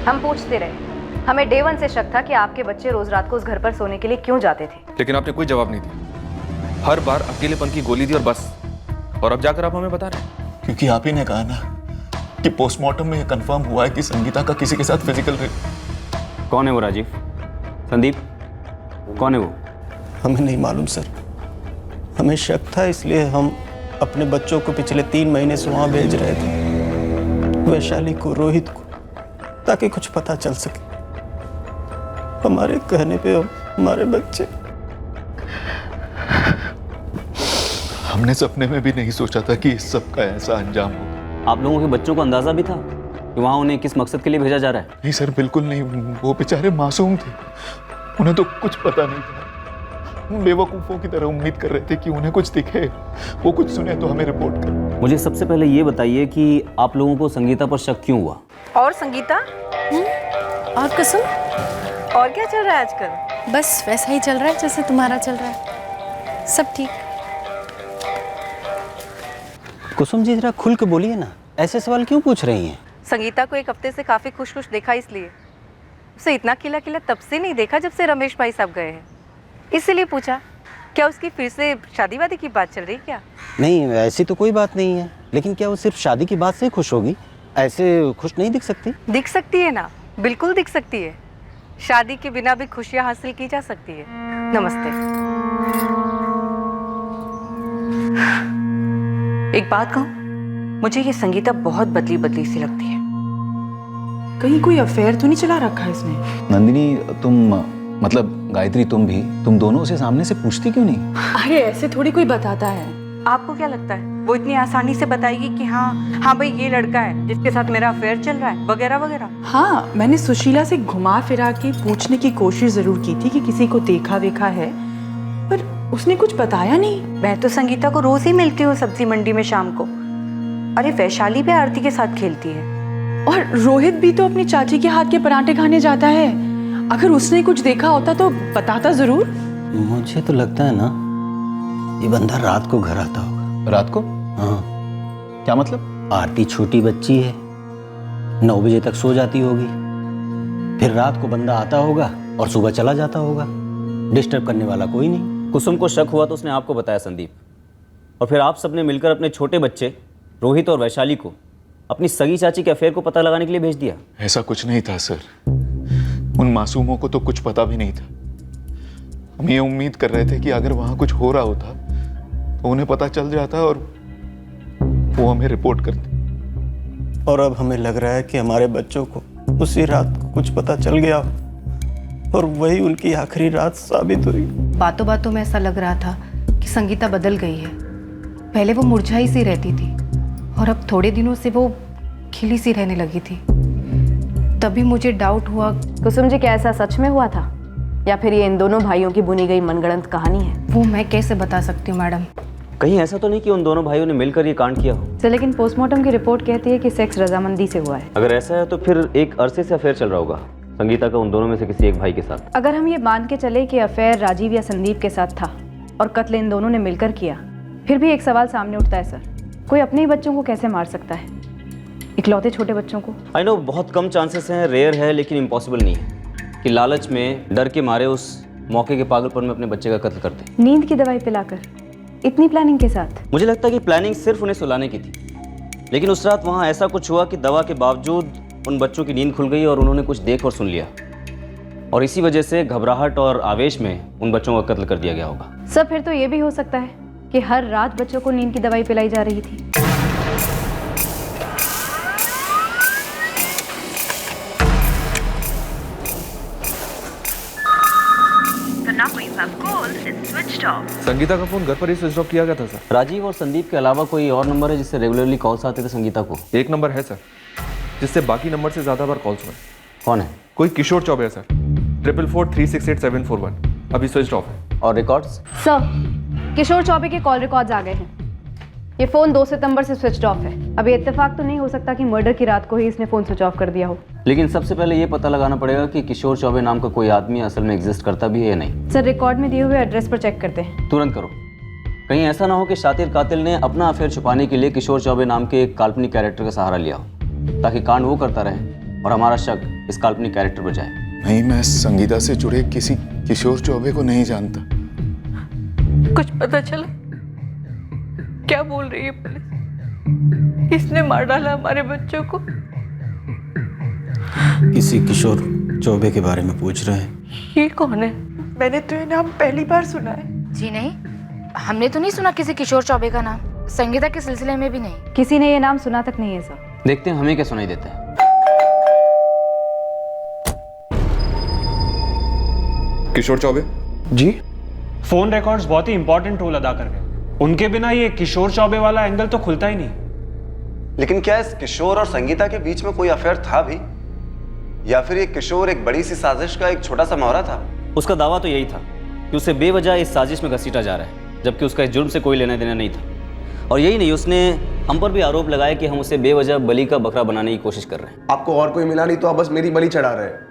Speaker 2: हम पूछते रहे। हमें डे 1 से शक था कि आपके बच्चे रोज रात को उस घर पर सोने के लिए क्यों जाते थे,
Speaker 8: लेकिन आपने कोई जवाब नहीं दिया। हर बार अकेलेपन की गोली दी और बस। और अब जाकर आप हमें बता रहे हैं।
Speaker 5: क्योंकि आप ही ने कहा ना कि पोस्टमार्टम में यह कंफर्म हुआ है कि संगीता का किसी के साथ फिजिकल।
Speaker 9: कौन है वो राजीव? संदीप कौन है वो?
Speaker 1: हमें नहीं मालूम सर। हमें शक था, इसलिए हम अपने बच्चों को पिछले 3 महीने से वहां भेज रहे थे, वैशाली को, रोहित को, ताकि कुछ पता चल सके। हमारे कहने पे हमारे बच्चे।
Speaker 5: हमने सपने में भी नहीं सोचा था कि इस सब का ऐसा अंजाम होगा।
Speaker 9: आप लोगों के बच्चों को अंदाजा भी था कि वहां उन्हें किस मकसद के लिए भेजा जा रहा है?
Speaker 5: नहीं सर, बिल्कुल नहीं। वो बेचारे मासूम थे, उन्हें तो कुछ पता नहीं था। हम बेवकूफों की तरह उम्मीद कर रहे थे कि उन्हें कुछ दिखे, वो कुछ सुने तो हमें रिपोर्ट कर।
Speaker 9: मुझे सबसे पहले ये बताइए कि आप लोगों को संगीता पर शक क्यों हुआ?
Speaker 2: और संगीता?
Speaker 6: और कुसुम?
Speaker 2: और क्या चल रहा है आजकल?
Speaker 6: बस वैसा ही चल रहा है जैसे तुम्हारा चल रहा है, सब ठीक।
Speaker 1: कुसुम जी, जरा खुल के बोलिए ना, ऐसे सवाल क्यों पूछ रही हैं?
Speaker 2: संगीता को एक हफ्ते से काफी खुश खुश देखा, इसलिए। उसे इतना खिला खिला तब से नहीं देखा जब से रमेश भाई साहब गए हैं, इसीलिए पूछा। क्या उसकी फिर से शादी वादी की बात चल रही क्या?
Speaker 1: नहीं, ऐसी तो कोई बात नहीं है, लेकिन क्या वो सिर्फ शादी की बात से खुश होगी? ऐसे खुश नहीं दिख सकती?
Speaker 2: दिख सकती है ना, बिल्कुल दिख सकती है। शादी के बिना भी खुशियां हासिल की जा सकती है। नमस्ते। एक बात कहूं, मुझे ये संगीता बहुत बदली बदली सी लगती है।
Speaker 16: कहीं कोई अफेयर तो नहीं चला रखा है इसने?
Speaker 13: नंदिनी, तुम मतलब गायत्री, तुम दोनों उसे सामने से पूछती क्यों नहीं?
Speaker 16: अरे ऐसे थोड़ी कोई बताता है।
Speaker 2: आपको क्या लगता है वो इतनी आसानी से बताएगी कि हाँ भाई ये लड़का है जिसके साथ मेरा अफेयर चल रहा है, वगैरह वगैरह?
Speaker 16: हाँ, मैंने सुशीला से घुमा फिरा के पूछने की कोशिश जरूर की थी कि किसी को देखा वेखा है, पर उसने कुछ बताया नहीं।
Speaker 2: मैं तो संगीता को रोज ही मिलती हूँ सब्जी मंडी में शाम को। अरे वैशाली भी आरती के साथ खेलती है।
Speaker 16: और रोहित भी तो अपनी चाची के हाथ के पराठे खाने जाता है। अगर उसने कुछ देखा होता तो बताता जरूर।
Speaker 1: मुझे तो लगता है ना, ये बंदा रात को घर आता होगा।
Speaker 13: रात को?
Speaker 1: हाँ।
Speaker 13: क्या मतलब?
Speaker 1: आरती छोटी बच्ची है, 9 बजे तक सो जाती होगी, फिर रात को बंदा आता होगा और सुबह चला जाता होगा। डिस्टर्ब करने वाला कोई नहीं।
Speaker 9: कुसुम को शक हुआ तो उसने आपको बताया संदीप, और फिर आप सबने मिलकर अपने छोटे बच्चे रोहित और वैशाली को अपनी सगी चाची के अफेयर को पता लगाने के लिए भेज दिया।
Speaker 5: ऐसा कुछ नहीं था सर, उन मासूमों को तो कुछ पता भी नहीं था। हम ये उम्मीद कर रहे थे कि अगर वहां कुछ हो रहा होता तो उन्हें पता चल जाता और वो हमें रिपोर्ट कर दे।
Speaker 1: और अब हमें लग रहा है कि हमारे बच्चों को उसी रात को कुछ पता चल गया और वही उनकी आखिरी रात साबित हुई।
Speaker 4: बातों बातों में ऐसा लग रहा था कि संगीता बदल गई है। पहले वो मुरझाई सी रहती थी और अब थोड़े दिनों से वो खिली सी रहने लगी थी। तभी मुझे डाउट हुआ।
Speaker 17: कुसुम जी, क्या ऐसा सच में हुआ था या फिर ये इन दोनों भाइयों की बुनी गई मनगढ़ंत कहानी है?
Speaker 4: वो मैं कैसे बता सकती हूँ मैडम।
Speaker 9: कहीं ऐसा तो नहीं कि उन दोनों भाइयों ने मिलकर ये कांड किया हो?
Speaker 17: सर, लेकिन पोस्टमार्टम की रिपोर्ट कहती है कि सेक्स रजामंदी से हुआ है।
Speaker 9: अगर ऐसा है तो फिर एक अरसे से अफेयर चल रहा होगा संगीता का उन दोनों में से किसी एक भाई के साथ।
Speaker 17: अगर हम ये मान के चले कि अफेयर राजीव या संदीप के साथ था और कत्ल इन दोनों ने मिलकर किया, फिर भी एक सवाल सामने उठता है सर, कोई अपने ही बच्चों को कैसे मार सकता है, इकलौते छोटे बच्चों को?
Speaker 9: आई नो बहुत कम चांसेस हैं, रेयर है, लेकिन इम्पॉसिबल नहीं है कि लालच में डर के मारे उस मौके के पागलपन में अपने बच्चे का कत्ल करते।
Speaker 17: नींद की दवाई पिलाकर, इतनी प्लानिंग के साथ?
Speaker 9: मुझे लगता है कि प्लानिंग सिर्फ उन्हें सुलाने की थी, लेकिन उस रात वहाँ ऐसा कुछ हुआ कि दवा के बावजूद उन बच्चों की नींद खुल गई और उन्होंने कुछ देख और सुन लिया, और इसी वजह से घबराहट और आवेश में उन बच्चों का कत्ल कर दिया गया होगा।
Speaker 17: सर, फिर तो ये भी हो सकता है कि हर रात बच्चों को नींद की दवाई पिलाई जा रही थी।
Speaker 3: The number you have called is switched off.
Speaker 8: Sangeeta का फोन घर पर ही स्विच ऑफ किया गया था सर।
Speaker 9: राजीव और संदीप के अलावा कोई और नंबर है जिससे रेगुलरली कॉल्स आते थे संगीता को?
Speaker 8: एक नंबर है सर, जिससे बाकी नंबर से ज्यादा बार कॉल्स हुए।
Speaker 9: कौन है?
Speaker 8: कोई किशोर चौबे है सर, 444368741, अभी स्विच ऑफ है।
Speaker 9: और रिकॉर्ड्स?
Speaker 17: सर, किशोर चौबे के कॉल रिकॉर्ड्स आ गए हैं। ये फोन 2 सितंबर से स्विच ऑफ है। अभी इत्तेफाक तो नहीं हो सकता कि मर्डर की रात को ही इसने फोन स्विच ऑफ कर दिया हो।
Speaker 9: लेकिन सबसे पहले ये पता लगाना पड़ेगा कि किशोर चौबे नाम का कोई आदमी असल में एग्जिस्ट करता भी है या नहीं।
Speaker 17: सर, रिकॉर्ड में दिए हुए एड्रेस पर चेक करते हैं।
Speaker 9: तुरंत करो, कहीं ऐसा ना हो कि शातिर कातिल ने अपना अफेयर छुपाने के लिए किशोर चौबे नाम के एक काल्पनिक कैरेक्टर का सहारा लिया हो, ताकि कांड वो करता रहे और हमारा शक इस काल्पनिक कैरेक्टर पर जाए।
Speaker 5: नहीं, मैं संगीता से जुड़े किसी किशोर चौबे को नहीं जानता।
Speaker 4: कुछ पता चला? क्या बोल रही है पुलिस? किसने मार डाला हमारे बच्चों को?
Speaker 1: किसी किशोर चौबे के बारे में पूछ रहे हैं।
Speaker 4: ये कौन है? मैंने तो ये नाम पहली बार सुना है।
Speaker 7: जी नहीं, हमने तो नहीं सुना किसी किशोर चौबे का नाम, संगीता के सिलसिले में भी नहीं।
Speaker 17: किसी ने ये नाम सुना तक नहीं है सर।
Speaker 9: देखते हैं हमें क्या सुनाई देता है।
Speaker 8: किशोर चौबे
Speaker 10: जी, फोन रिकॉर्ड्स बहुत ही इंपॉर्टेंट रोल अदा कर गए। उनके बिना ये किशोर चौबे वाला एंगल तो खुलता ही नहीं।
Speaker 11: लेकिन क्या इस किशोर और संगीता के बीच में कोई अफेयर था भी, या फिर ये किशोर एक बड़ी सी साजिश का एक छोटा सा मोहरा था?
Speaker 9: उसका दावा तो यही था कि उसे बेवजह इस साजिश में घसीटा जा रहा है, जबकि उसका इस जुर्म से कोई लेना देना नहीं था। और यही नहीं, उसने हम पर भी आरोप लगाया कि हम उसे बेवजह बलि का बकरा बनाने की कोशिश कर रहे हैं।
Speaker 15: आपको और कोई मिला नहीं तो आप बस मेरी बलि चढ़ा रहे हैं।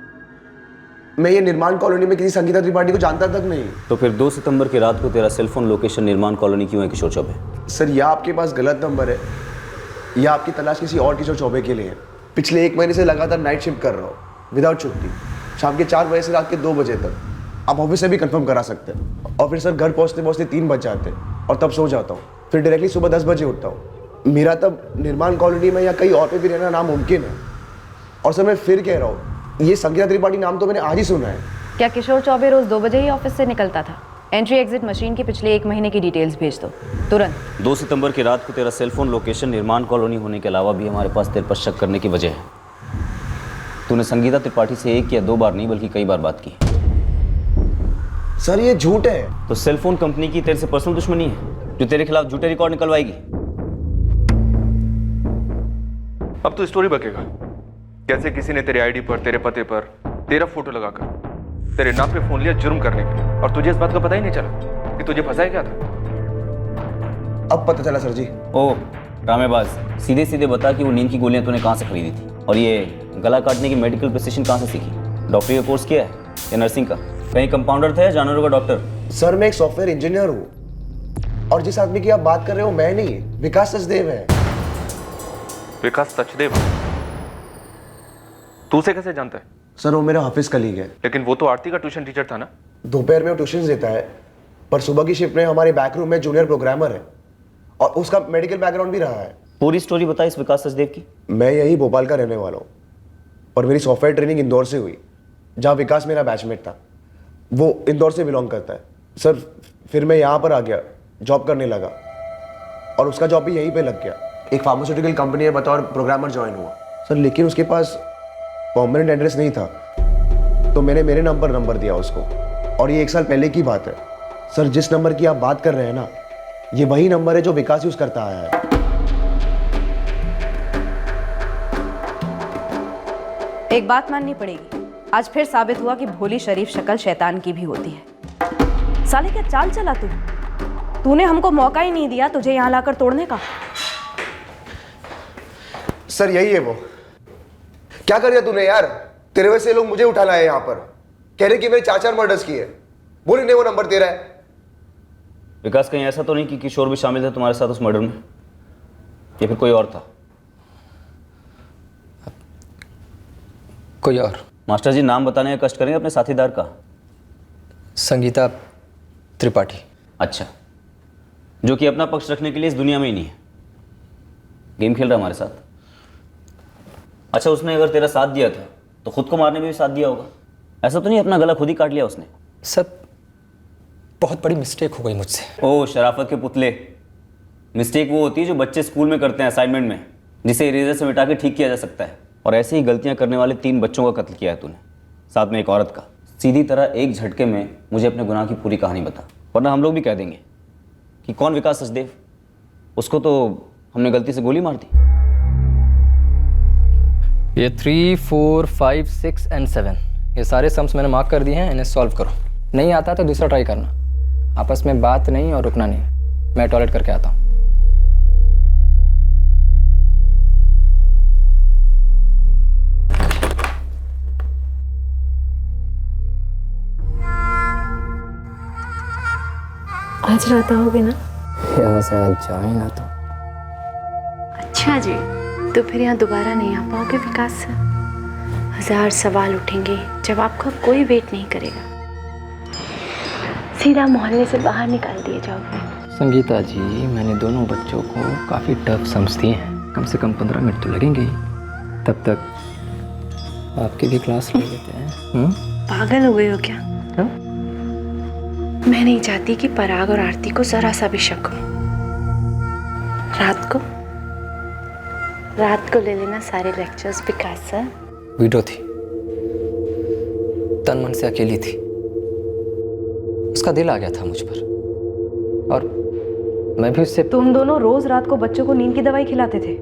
Speaker 15: मैं ये निर्माण कॉलोनी में किसी संगीता त्रिपाठी को जानता तक नहीं।
Speaker 9: तो फिर 2 सितंबर की रात को तेरा सेलफोन लोकेशन निर्माण कॉलोनी क्यों है किशोर चौबे?
Speaker 15: सर, या आपके पास गलत नंबर है या आपकी तलाश किसी और किशोर चौबे के लिए है। पिछले 1 महीने से लगातार नाइट शिफ्ट कर रहा हूँ विदाउट छुट्टी, शाम के 4 बजे से रात के 2 बजे तक। आप ऑफिस से भी कंफर्म करा सकते हैं। और फिर सर घर पहुँचते पहुँचते 3 बज जाते हैं और तब सो जाता हूँ। फिर डायरेक्टली सुबह 10 बजे उठता हूँ। मेरा तब निर्माण कॉलोनी में या कहीं और पे भी रहना नामुमकिन है। और सर मैं फिर कह रहा हूँ, ये संगीता त्रिपाठी नाम तो मैंने आज ही सुना है।
Speaker 17: क्या किशोर चौबे रोज 2 बजे ही ऑफिस से निकलता था? एंट्री एग्जिट मशीन के पिछले 1 महीने की डिटेल्स भेज दो तुरंत।
Speaker 9: 2 सितंबर की रात को तेरा सेलफोन लोकेशन निर्माण कॉलोनी होने के अलावा भी हमारे पास तेरे पर शक करने की वजह है। तूने संगीता त्रिपाठी से 1 या 2 बार नहीं बल्कि कई बार बात की।
Speaker 15: सर, ये झूठ है।
Speaker 9: तो सेलफोन कंपनी की तेरे से पर्सनल दुश्मनी है जो तेरे खिलाफ झूठे रिकॉर्ड निकलवाएगी।
Speaker 8: अब तो स्टोरी बकेगा कैसे किसी ने तेरे आईडी पर, तेरे पते पर तेरा फोटो लगाकर तेरे नाम पे फोन लिया जुर्म करने के लिए, और तुझे इस बात का पता ही नहीं चला कि तुझे फंसाया क्या था।
Speaker 15: अब पता चला सर जी।
Speaker 9: ओह ड्रामेबाज, सीधे सीधे बता कि वो नींद की गोलियां तूने कहाँ से खरीदी थी, और ये गला काटने की मेडिकल प्रिसिशन कहाँ से सीखी? डॉक्टरी का कोर्स किया है या नर्सिंग का? कहीं कंपाउंडर था या जानवरों का डॉक्टर?
Speaker 15: सर, मैं एक सॉफ्टवेयर इंजीनियर हूँ और जिस आदमी की आप बात कर रहे हो मैं नहीं, विकास सचदेव है।
Speaker 8: विकास सचदेव? तू उसे कैसे जानता है?
Speaker 15: सर, वो मेरा ऑफिस कलीग है।
Speaker 8: लेकिन वो तो आरती का ट्यूशन टीचर था ना?
Speaker 15: दोपहर में वो ट्यूशन देता है, पर सुबह की शिफ्ट में हमारे बैक रूम में जूनियर प्रोग्रामर है और उसका मेडिकल बैकग्राउंड भी रहा है।
Speaker 9: पूरी स्टोरी बता इस विकास सचदेव की।
Speaker 15: मैं यही भोपाल का रहने वाला हूँ और मेरी सॉफ्टवेयर ट्रेनिंग इंदौर से हुई, जहाँ विकास मेरा बैचमेट था। वो इंदौर से बिलोंग करता है। सर, फिर मैं यहाँ पर आ गया, जॉब करने लगा और उसका जॉब भी यहीं पे लग गया। एक फार्मास्यूटिकल कंपनी में बतौर प्रोग्रामर ज्वाइन हुआ सर, लेकिन उसके पास परमानेंट एड्रेस नहीं था, तो मैंने मेरे नंबर दिया उसको। और ये 1 साल पहले की बात है सर। जिस नंबर की आप बात कर रहे हैं ना, ये वही नंबर है जो विकास यूज करता आया है।
Speaker 17: एक बात माननी पड़ेगी, आज फिर साबित हुआ कि भोली शरीफ शक्ल शैतान की भी होती है। साले क्या चाल चला तूने हमको मौका ही नहीं दिया तुझे यहां लाकर तोड़ने का।
Speaker 15: सर यही है वो। क्या कर दिया तूने यार? तेरे वजह से लोग मुझे उठा लाए यहाँ पर, कह रहे कि मैंने 4 मर्डर्स किए। बोली नहीं वो नंबर तेरा है।
Speaker 9: विकास, कहीं ऐसा तो नहीं कि किशोर भी शामिल थे तुम्हारे साथ उस मर्डर में, या फिर कोई और था?
Speaker 12: कोई और।
Speaker 9: मास्टर जी, नाम बताने का कष्ट करेंगे अपने साथीदार का?
Speaker 12: संगीता त्रिपाठी।
Speaker 9: अच्छा, जो कि अपना पक्ष रखने के लिए इस दुनिया में ही नहीं है, गेम खेल रहा हमारे साथ। अच्छा, उसने अगर तेरा साथ दिया था तो खुद को मारने में भी साथ दिया होगा। ऐसा तो नहीं अपना गला खुद ही काट लिया उसने?
Speaker 12: सर, बहुत बड़ी मिस्टेक हो गई मुझसे।
Speaker 9: ओह शराफत के पुतले, मिस्टेक वो होती है जो बच्चे स्कूल में करते हैं असाइनमेंट में, जिसे इरेजर से मिटा के ठीक किया जा सकता है। और ऐसे ही गलतियां करने वाले 3 बच्चों का कत्ल किया है तूने, साथ में एक औरत का। सीधी तरह एक झटके में मुझे अपने गुनाह की पूरी कहानी बता, वरना हम लोग भी कह देंगे कि कौन विकास सचदेव, उसको तो हमने गलती से गोली मार दी।
Speaker 12: ये 3, 4, 5, 6 और 7 ये सारे सम्स मैंने मार्क कर दिए हैं, इन्हें सॉल्व करो। नहीं आता तो दूसरा ट्राई करना। आपस में बात नहीं और रुकना नहीं। मैं टॉयलेट करके आता हूँ।
Speaker 6: आज रात आओगे ना?
Speaker 12: यहाँ से आज जाए ना तो।
Speaker 6: अच्छा जी, तो फिर यहाँ दोबारा नहीं आ पाओगे विकास सर। 1000 सवाल उठेंगे, जवाब का कोई वेट नहीं करेगा। सीधा मोहल्ले से बाहर निकाल दिए जाओगे।
Speaker 12: संगीता जी, मैंने दोनों बच्चों को काफ़ी टफ सम्स दिए हैं, कम से कम 15 मिनट तो लगेंगे ही। तब तक आपकी भी क्लास ले लेते हैं।
Speaker 6: पागल हो गए हो क्या? मैं नहीं चाहती कि पराग और आरती को जरा सा भी शक हो। रात को ले लेना सारे लेक्चर्स विकास सर।
Speaker 12: वीडियो थी, तन मन से अकेली थी, उसका दिल आ गया था मुझ पर, और मैं भी उससे।
Speaker 17: तुम दोनों रोज रात को बच्चों को नींद की दवाई खिलाते थे।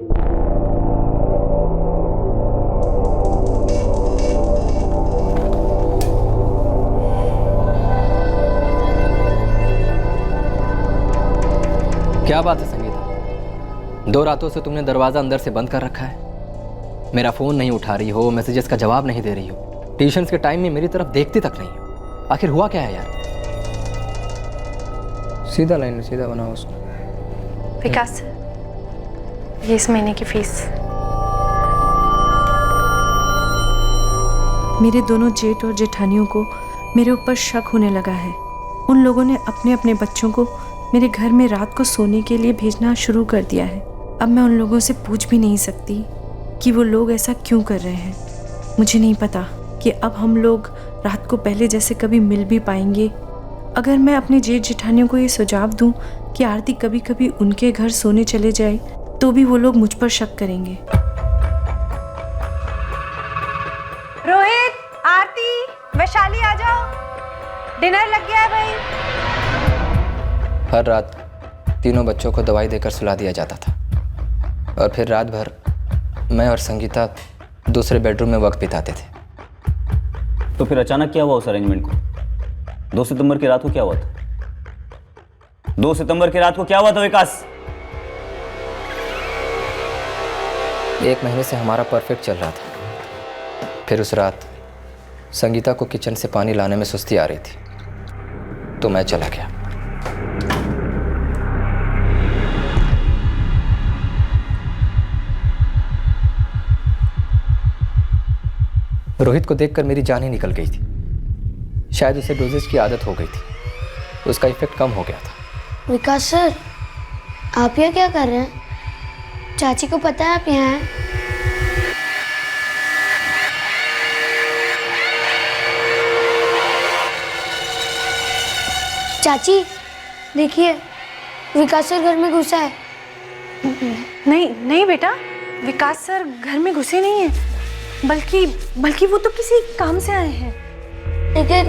Speaker 12: क्या बात है संगीता, 2 रातों से तुमने दरवाजा अंदर से बंद कर रखा है। मेरा फोन नहीं उठा रही हो, मैसेजेस का जवाब नहीं दे रही हो, ट्यूशन्स के टाइम में मेरी तरफ देखती तक नहीं हो। आखिर हुआ क्या है यार? सीधा लाइन में सीधा बनाओ उसको।
Speaker 6: विकास ये इस महीने की फीस। मेरे दोनों जेठ और जेठानियों को मेरे ऊपर शक होने लगा है। उन लोगों ने अपने अपने बच्चों को मेरे घर में रात को सोने के लिए भेजना शुरू कर दिया है। अब मैं उन लोगों से पूछ भी नहीं सकती कि वो लोग ऐसा क्यों कर रहे हैं। मुझे नहीं पता कि अब हम लोग रात को पहले जैसे कभी मिल भी पाएंगे। अगर मैं अपने जेठ जेठानियों को ये सुझाव दूं कि आरती कभी कभी उनके घर सोने चले जाए, तो भी वो लोग मुझ पर शक करेंगे।
Speaker 2: रोहित, आरती, वैशाली आ जाओ, डिनर लग गया है भाई।
Speaker 12: हर रात तीनों बच्चों को दवाई देकर सुला दिया जाता था, और फिर रात भर मैं और संगीता दूसरे बेडरूम में वक्त बिताते थे।
Speaker 9: तो फिर अचानक क्या हुआ उस अरेंजमेंट को? 2 सितंबर की रात को क्या हुआ था? 2 सितंबर की रात को क्या हुआ था विकास?
Speaker 12: 1 महीने से हमारा परफेक्ट चल रहा था। फिर उस रात संगीता को किचन से पानी लाने में सुस्ती आ रही थी, तो मैं चला गया। रोहित को देखकर मेरी जान ही निकल गई थी। शायद उसे डोजेज की आदत हो गई थी, उसका इफेक्ट कम हो गया था।
Speaker 18: विकास सर, आप यहाँ क्या कर रहे हैं? चाची को पता है आप यहाँ हैं? चाची देखिए, विकास सर घर में घुसा है।
Speaker 6: नहीं नहीं बेटा, विकास सर घर में घुसे नहीं हैं, बल्कि वो तो किसी काम से आए हैं।
Speaker 18: लेकिन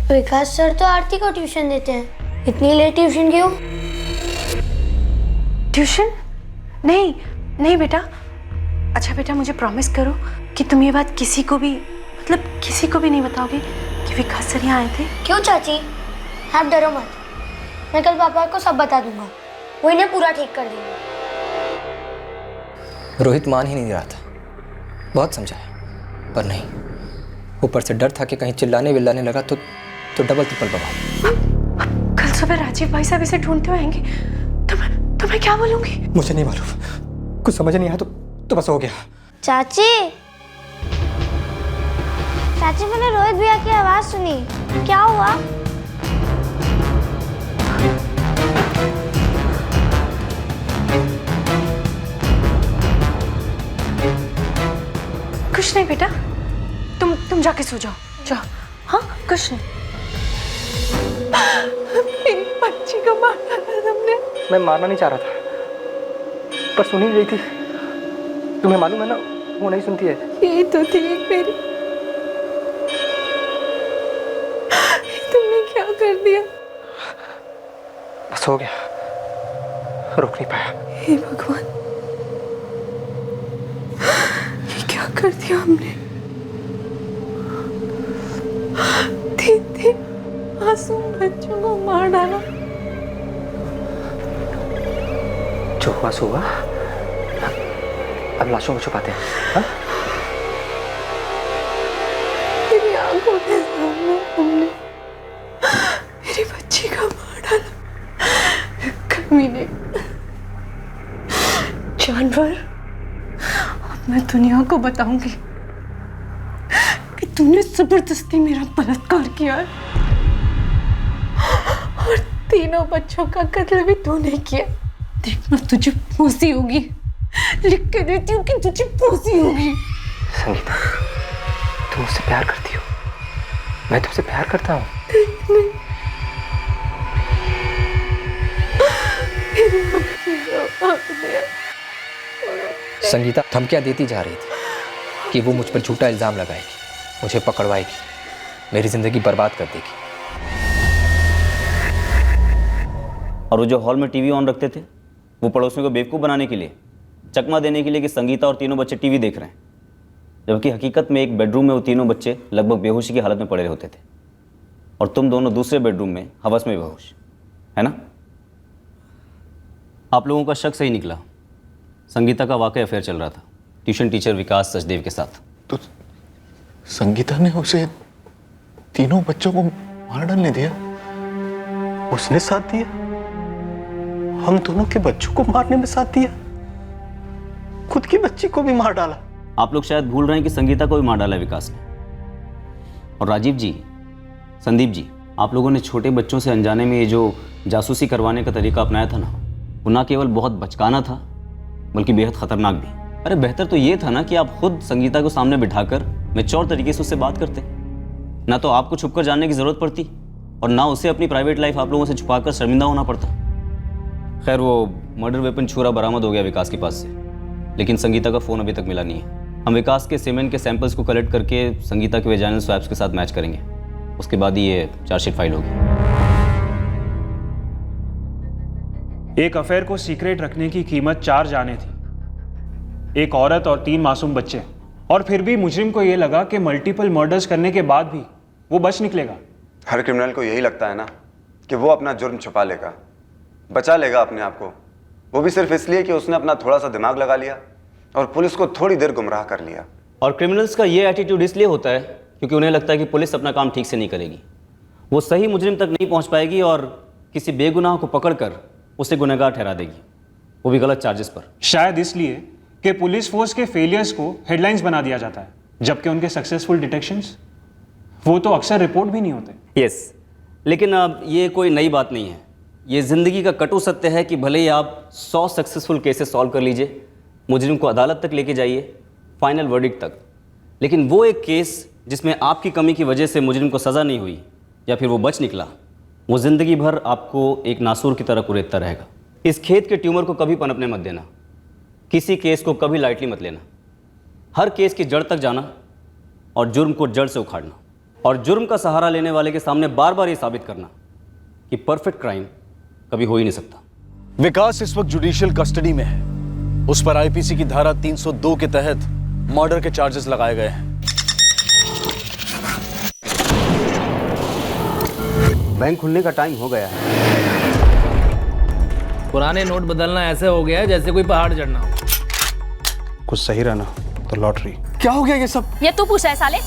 Speaker 18: विकास सर तो आरती को ट्यूशन देते हैं, इतनी लेट ट्यूशन क्यों?
Speaker 6: ट्यूशन? नहीं नहीं बेटा। अच्छा बेटा, मुझे प्रॉमिस करो कि तुम ये बात किसी को भी नहीं बताओगे कि विकास सर यहाँ आए थे।
Speaker 18: क्यों चाची, आप डरो मत, मैं कल पापा को सब बता दूंगा, वो इन्हें पूरा ठीक कर देंगे।
Speaker 12: रोहित मान ही नहीं रहा था, बहुत समझाया पर नहीं। ऊपर से डर था कि कहीं चिल्लाने विल्लाने लगा तो डबल ट्रिपल बवाल।
Speaker 6: कल सुबह राजीव भाई साहब इसे ढूंढते हुए आएंगे तो मैं क्या बोलूंगी?
Speaker 19: मुझे नहीं मालूम, कुछ समझ नहीं आया तो बस हो गया।
Speaker 18: चाची मैंने रोहित भैया की आवाज सुनी, क्या हुआ?
Speaker 6: कुछ नहीं बेटा, तुम जाके सो जाओ। हाँ कुछ नहीं। मेरी बच्ची को मारा था तुमने।
Speaker 19: मैं मारना नहीं चाह रहा था, पर सुन ही रही थी। तुम्हें मालूम है ना, वो नहीं सुनती है।
Speaker 6: ये तो थी मेरी, तुमने क्या कर दिया?
Speaker 19: बस हो गया, रोक नहीं पाया।
Speaker 6: हे भगवान, ये क्या कर दिया हमने? तीन मासूम बच्चों को मार डाला।
Speaker 19: जो हुआ सो हुआ, अब लाशों को छुपाते हैं। हाँ?
Speaker 6: मेरी आंखों के सामने हमने मेरी बच्ची का मार डाला। कमीने, जानवर। अब मैं दुनिया को बताऊंगी कि तूने जबरदस्ती मेरा बलात्कार किया है और तीनों बच्चों का कत्ल भी तूने किया। देखना तुझे फांसी होगी, लिख के देती हूँ कि तुझे फांसी होगी।
Speaker 19: संगीता, तुम मुझसे प्यार करती हो, मैं तुमसे प्यार करता हूँ।
Speaker 12: संगीता धमकियां देती जा रही थी कि वो मुझ पर झूठा इल्जाम लगाएगी, मुझे पकड़वाएगी, मेरी जिंदगी बर्बाद कर देगी।
Speaker 9: और वो जो हॉल में टीवी ऑन रखते थे, वो पड़ोसियों को बेवकूफ़ बनाने के लिए, चकमा देने के लिए कि संगीता और तीनों बच्चे टीवी देख रहे हैं, जबकि हकीकत में एक बेडरूम में वो तीनों बच्चे लगभग बेहोशी की हालत में पड़े होते थे और तुम दोनों दूसरे बेडरूम में हवस में बेहोश, है ना? आप लोगों का शक सही निकला, संगीता का वाकई अफेयर चल रहा था ट्यूशन टीचर विकास सचदेव के साथ।
Speaker 5: तो संगीता ने उसे तीनों बच्चों को मार डालने दिया?
Speaker 19: उसने साथ दिया, हम दोनों के बच्चों को मारने में साथ दिया, खुद की बच्ची को भी मार डाला।
Speaker 9: आप लोग शायद भूल रहे हैं कि संगीता को भी मार डाला विकास ने। और राजीव जी, संदीप जी, आप लोगों ने छोटे बच्चों से अनजाने में ये जो जासूसी करवाने का तरीका अपनाया था ना, वो ना केवल बहुत बचकाना था बल्कि बेहद खतरनाक भी। अरे बेहतर तो ये था ना कि आप खुद संगीता को सामने बिठाकर मैच्योर तरीके से उससे बात करते, ना तो आपको छुपकर जानने की जरूरत पड़ती और ना उसे अपनी प्राइवेट लाइफ आप लोगों से छुपाकर शर्मिंदा होना पड़ता। खैर, वो मर्डर वेपन छुरा बरामद हो गया विकास के पास से, लेकिन संगीता का फ़ोन अभी तक मिला नहीं है। हम विकास के सीमेंट के सैंपल्स को कलेक्ट करके संगीता के वेजाइनल स्वैब्स के साथ मैच करेंगे, उसके बाद ही ये चार्जशीट फाइल होगी।
Speaker 10: एक अफेयर को सीक्रेट रखने की कीमत 4 जानें थी, एक औरत और 3 मासूम बच्चे, और फिर भी मुजरिम को यह लगा कि मल्टीपल मर्डर्स करने के बाद भी वो बच निकलेगा।
Speaker 11: हर क्रिमिनल को यही लगता है ना कि वो अपना जुर्म छुपा लेगा, बचा लेगा अपने आप को, वो भी सिर्फ इसलिए कि उसने अपना थोड़ा सा दिमाग लगा लिया और पुलिस को थोड़ी देर गुमराह कर लिया।
Speaker 9: और क्रिमिनल्स का ये एटीट्यूड इसलिए होता है क्योंकि उन्हें लगता है कि पुलिस अपना काम ठीक से नहीं करेगी, वो सही मुजरिम तक नहीं पहुंच पाएगी और किसी बेगुनाह को पकड़कर उसे गुनहगार ठहरा देगी, वो भी गलत चार्जेस पर।
Speaker 10: शायद इसलिए कि पुलिस फोर्स के फेलियर्स को हेडलाइंस बना दिया जाता है, जबकि उनके सक्सेसफुल डिटेक्शंस वो तो अक्सर रिपोर्ट भी नहीं होते।
Speaker 9: यस, लेकिन अब ये कोई नई बात नहीं है, ये ज़िंदगी का कटु सत्य है कि भले ही आप 100 सक्सेसफुल केसेस सॉल्व कर लीजिए, मुजरिम को अदालत तक लेके जाइए, फाइनल वर्डिक्ट तक, लेकिन वो एक केस जिसमें आपकी कमी की वजह से मुजरिम को सज़ा नहीं हुई या फिर वो बच निकला, वो ज़िंदगी भर आपको एक नासूर की तरह कुरेदता रहेगा। इस खेत के ट्यूमर को कभी पनपने मत देना। किसी केस को कभी लाइटली मत लेना। हर केस की जड़ तक जाना और जुर्म को जड़ से उखाड़ना, और जुर्म का सहारा लेने वाले के सामने बार बार ये साबित करना कि परफेक्ट क्राइम कभी हो ही नहीं सकता।
Speaker 14: विकास इस वक्त जुडिशियल कस्टडी में है। उस पर आईपीसी की धारा 302 के तहत मर्डर के चार्जेस लगाए गए हैं।
Speaker 1: बैंक खुलने का टाइम हो गया है।
Speaker 20: पुराने नोट बदलना ऐसे हो गया है जैसे कोई पहाड़ चढ़ना हो।
Speaker 19: कुछ सही रहना तो लॉटरी।
Speaker 15: क्या हो गया ये सब?
Speaker 21: ये तू पूछा है साले?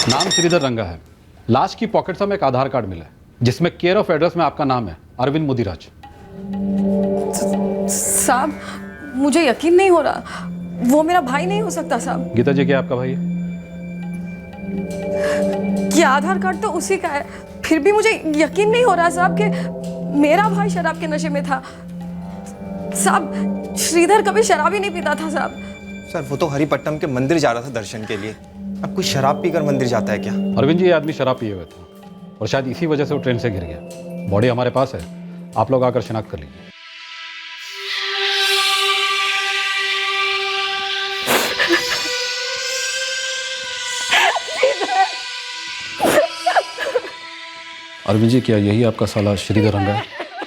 Speaker 13: नाम श्रीधर रंगा है। लाश की पॉकेट से हमें एक आधार कार्ड मिला है जिसमें केयर ऑफ एड्रेस में आपका नाम है अरविंद मोदीराज।
Speaker 4: साहब मुझे यकीन नहीं हो रहा, वो मेरा भाई नहीं हो सकता साहब।
Speaker 13: गीता जी क्या आपका भाई है?
Speaker 4: ये आधार कार्ड तो उसी का है, फिर भी मुझे यकीन नहीं हो रहा साहब कि मेरा भाई शराब के नशे में था। साहब श्रीधर कभी शराब ही नहीं पीता था साहब।
Speaker 15: सर वो तो हरिपट्टम के मंदिर जा रहा था दर्शन के लिए। अब कोई शराब पीकर मंदिर जाता है क्या?
Speaker 13: अरविंद जी, ये आदमी शराब पिए हुए था और शायद इसी वजह से वो ट्रेन से गिर गया। बॉडी हमारे पास है, आप लोग आकर शिनाख्त कर लीजिए। अरविंद जी, क्या यही आपका साला श्रीधर रंगा है?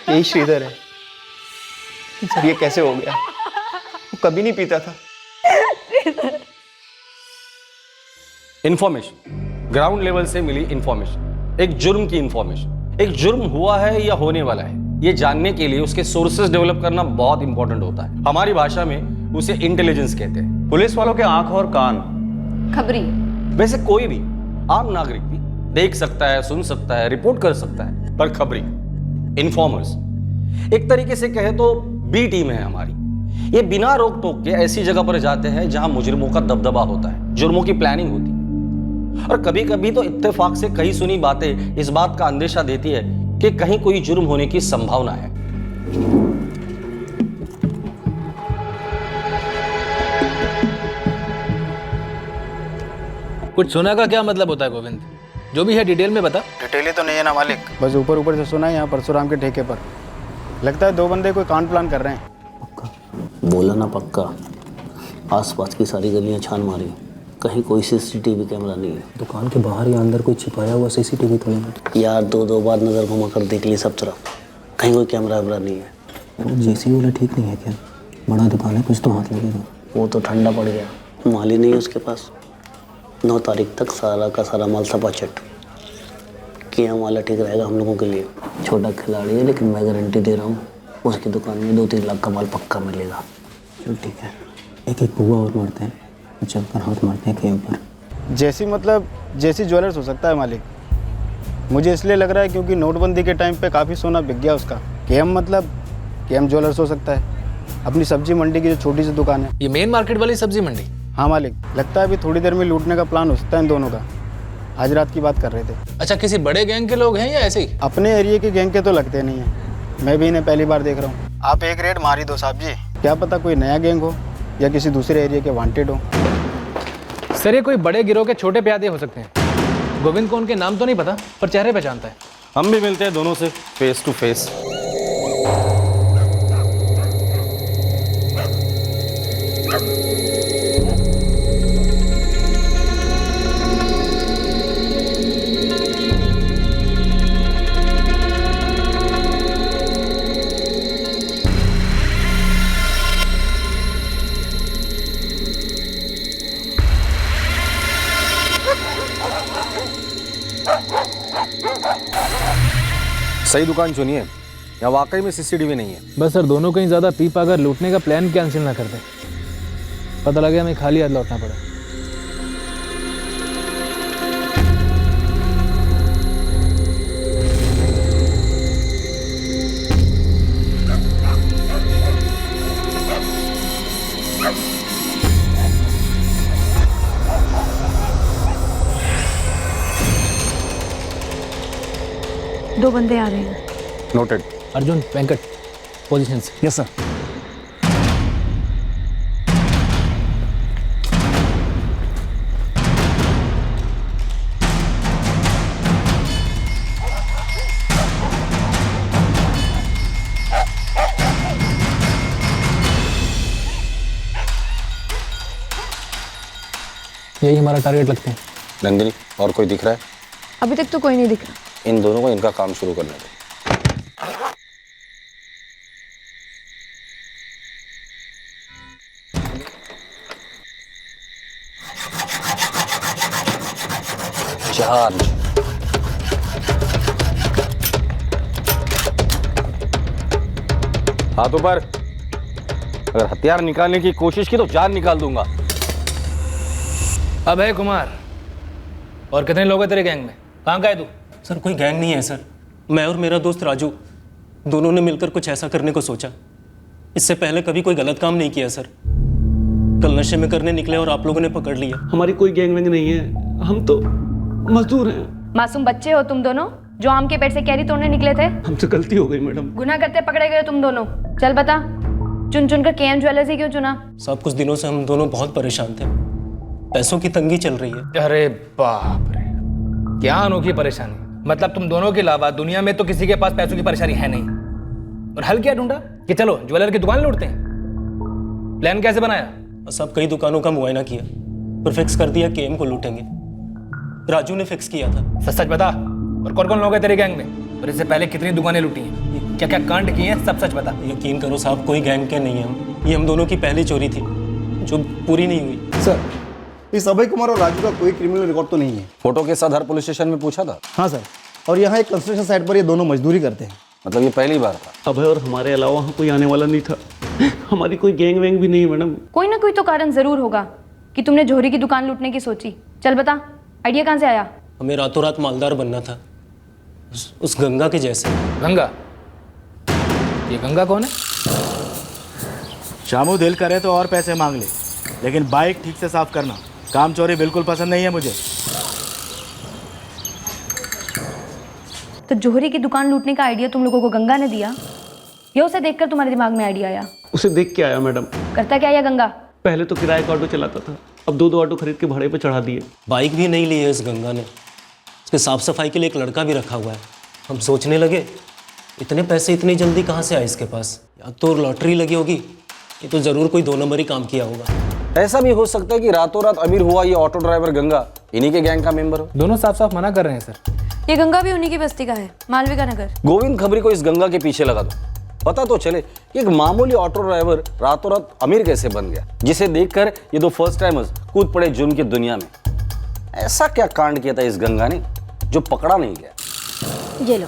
Speaker 15: यही श्रीधर है। सर ये कैसे हो गया? वो कभी नहीं पीता था।
Speaker 22: इंफॉर्मेशन, ग्राउंड लेवल से मिली इंफॉर्मेशन, एक जुर्म की इंफॉर्मेशन। एक जुर्म हुआ है या होने वाला है, ये जानने के लिए उसके सोर्सेज डेवलप करना बहुत इंपॉर्टेंट होता है। हमारी भाषा में उसे इंटेलिजेंस कहते हैं।
Speaker 11: पुलिस वालों के आंख और कान
Speaker 21: खबरी।
Speaker 22: वैसे कोई भी आम नागरिक भी देख सकता है, सुन सकता है, रिपोर्ट कर सकता है, पर खबरी, इन्फॉर्मर्स, एक तरीके से कहे तो बी टीम है हमारी। ये बिना रोक टोक के ऐसी जगह पर जाते हैं जहां मुजरिमों का दबदबा होता है, जुर्मों की प्लानिंग होती है, और कभी कभी तो इत्तेफाक से कहीं सुनी बातें इस बात का अंदेशा देती है कि कहीं कोई जुर्म होने की संभावना है।
Speaker 20: कुछ सुना का क्या मतलब होता है गोविंद? जो भी है डिटेल में बता।
Speaker 19: डिटेल ही तो नहीं है ना मालिक, बस ऊपर ऊपर से सुना है यहाँ परशुराम के ठेके पर। लगता है 2 बंदे कोई कांड प्लान कर रहे हैं।
Speaker 23: बोला ना पक्का। आसपास की सारी गलियां छान मारी, कहीं कोई सीसीटीवी कैमरा नहीं है। दुकान के बाहर या अंदर कोई छिपाया हुआ सीसीटीवी तो नहीं? यार 2 बार नज़र घुमा कर देख ली सब तरफ, कहीं कोई कैमरा वैमरा नहीं है। वो जेसी वाला ठीक नहीं है क्या? बड़ा दुकान है, कुछ तो हाथ लगेगा। वो तो ठंडा पड़ गया, माल ही नहीं है उसके पास। 9 तारीख तक सारा का सारा माल सपाचट किया वाला ठीक रहेगा हम लोगों के लिए। छोटा खिलाड़ी है लेकिन मैं गारंटी दे रहा हूँ उसकी दुकान में 2-3 लाख का माल पक्का मिलेगा। चल ठीक है, एक बुआ और मारते हैं, चलकर हाथ मारते हैं केम पर।
Speaker 19: जैसी मतलब जैसी ज्वेलर्स हो सकता है मालिक। मुझे इसलिए लग रहा है क्योंकि नोटबंदी के टाइम पे काफ़ी सोना बिक गया उसका। केम मतलब केम ज्वेलर्स हो सकता है। अपनी सब्जी मंडी की जो छोटी सी दुकान है।
Speaker 20: ये मेन मार्केट वाली सब्जी मंडी?
Speaker 19: हाँ मालिक, लगता है अभी थोड़ी देर में लूटने का प्लान हो सकता है इन दोनों का। आज रात की बात कर रहे थे।
Speaker 20: अच्छा, किसी बड़े गैंग के लोग हैं या ऐसे ही?
Speaker 19: अपने एरिया के गैंग के तो लगते नहीं है, मैं भी इन्हें पहली बार देख रहा हूँ। आप एक रेड मार ही दो साहब जी, क्या पता कोई नया गैंग हो या किसी दूसरे एरिया के वांटेड हो।
Speaker 20: सर ये कोई बड़े गिरोह के छोटे प्यादे हो सकते हैं। गोविंद को उनके नाम तो नहीं पता पर चेहरे पहचानता है।
Speaker 22: हम भी मिलते हैं दोनों से फेस टू फेस।
Speaker 24: सही दुकान चुनिए,
Speaker 22: या वाकई में सीसीटीवी नहीं है?
Speaker 20: बस सर, दोनों कहीं ज़्यादा पी पाकर लूटने का प्लान कैंसिल ना करते। पता लगे हमें खाली हाथ लौटना पड़ा।
Speaker 6: दो बंदे आ रहे हैं।
Speaker 22: नोटेड।
Speaker 20: अर्जुन, वेंकट, पोजीशन से।
Speaker 14: Yes sir.
Speaker 20: यही हमारा टारगेट लगते हैं।
Speaker 22: नंदिनी, और कोई दिख रहा है?
Speaker 4: अभी तक तो कोई नहीं दिख रहा।
Speaker 22: इन दोनों को इनका काम शुरू करने दो। चार्ज। हाथ ऊपर। अगर हथियार निकालने की कोशिश की तो जान निकाल दूंगा।
Speaker 20: अब है कुमार, और कितने लोग हैं तेरे गैंग में? कहाँ का है तू?
Speaker 3: सर कोई गैंग नहीं है सर, मैं और मेरा दोस्त राजू दोनों ने मिलकर कुछ ऐसा करने को सोचा। इससे पहले कभी कोई गलत काम नहीं किया सर। कल नशे में करने निकले और आप लोगों ने पकड़ लिया।
Speaker 16: हमारी कोई गैंग वैंग नहीं है, हम तो मजदूर हैं।
Speaker 17: मासूम बच्चे हो तुम दोनों जो आम के पेड़ से कैरी तोड़ने निकले थे।
Speaker 16: हमसे गलती हो गई मैडम।
Speaker 17: गुनाह करते पकड़े गए तुम दोनों। चल बता, चुन चुन कर केएम ज्वेलर्स ही क्यों चुना?
Speaker 3: साहब कुछ दिनों से हम दोनों बहुत परेशान थे, पैसों की तंगी चल रही है।
Speaker 20: अरे बाप रे, क्या अनोखी परेशानी। मतलब तुम दोनों के अलावा दुनिया में तो किसी के पास पैसों की परेशानी है नहीं, और हल क्या ढूंढा कि चलो ज्वेलर की दुकान लूटते हैं। प्लान कैसे बनाया?
Speaker 3: साहब कई दुकानों का मुआयना किया, पर फिक्स कर दिया केएम को लूटेंगे। राजू ने फिक्स किया था।
Speaker 20: सच सच बता, और कौन कौन लोग हैं तेरे गैंग में, और इससे पहले कितनी दुकानें लूटी हैं, क्या क्या कांड किए हैं, सब सच बता।
Speaker 3: यकीन करो साहब, कोई गैंग के नहीं है हम। ये हम दोनों की पहली चोरी थी जो पूरी नहीं हुई।
Speaker 19: सर, इस अभय कुमार और राजू का कोई क्रिमिनल रिकॉर्ड तो नहीं है।
Speaker 22: फोटो के साथ हर पुलिस स्टेशन में पूछा था?
Speaker 19: हाँ सर, और यहाँ एक कंस्ट्रक्शन साइट पर ये दोनों मजदूरी करते हैं।
Speaker 22: मतलब ये पहली बार था?
Speaker 16: अभय और हमारे अलावा वहाँ कोई आने वाला नहीं था। हमारी कोई गैंग वैंग भी नहीं है मैडम।
Speaker 17: कोई ना कोई तो कारण जरूर होगा कि तुमने जोहरी की दुकान लूटने की सोची। चल बता, आइडिया कहाँ से आया?
Speaker 3: हमें रातों रात मालदार बनना था, उस गंगा के जैसे।
Speaker 20: गंगा? ये गंगा कौन है?
Speaker 19: शामू दिल करे तो और पैसे मांग ले, लेकिन बाइक ठीक से साफ करना। काम चोरी बिल्कुल पसंद नहीं है मुझे।
Speaker 17: तो जोहरी की दुकान लूटने का आइडिया तुम लोगों को गंगा ने दिया या उसे देखकर तुम्हारे दिमाग में आइडिया आया?
Speaker 16: उसे देख के आया मैडम।
Speaker 17: करता क्या यह गंगा?
Speaker 16: पहले तो किराए का ऑटो चलाता था, अब दो ऑटो खरीद के भाड़े पे चढ़ा दिए।
Speaker 3: बाइक भी नहीं ली है इस गंगा ने, उसके साफ सफाई के लिए एक लड़का भी रखा हुआ है। हम सोचने लगे इतने पैसे इतनी जल्दी कहाँ से आए इसके पास? या तो लॉटरी लगी होगी, ये तो जरूर कोई 2 नंबर ही काम किया होगा।
Speaker 22: ऐसा भी हो सकता है कि रातों रात अमीर हुआ ये ऑटो ड्राइवर गंगा इन्हीं के गैंग का मेंबर हो।
Speaker 20: दोनों साफ साफ मना कर रहे हैं सर।
Speaker 17: ये गंगा भी उन्हीं की बस्ती का है, मालविका नगर।
Speaker 22: गोविंद खबरी को इस गंगा के पीछे लगा दो, पता तो चले कि एक मामूली ऑटो ड्राइवर रातों रात अमीर कैसे बन गया, जिसे देखकर ये दो फर्स्ट टाइमर्स कूद पड़े जुर्म की दुनिया में। ऐसा क्या कांड किया था इस गंगा ने जो पकड़ा नहीं गया?
Speaker 17: ये लो।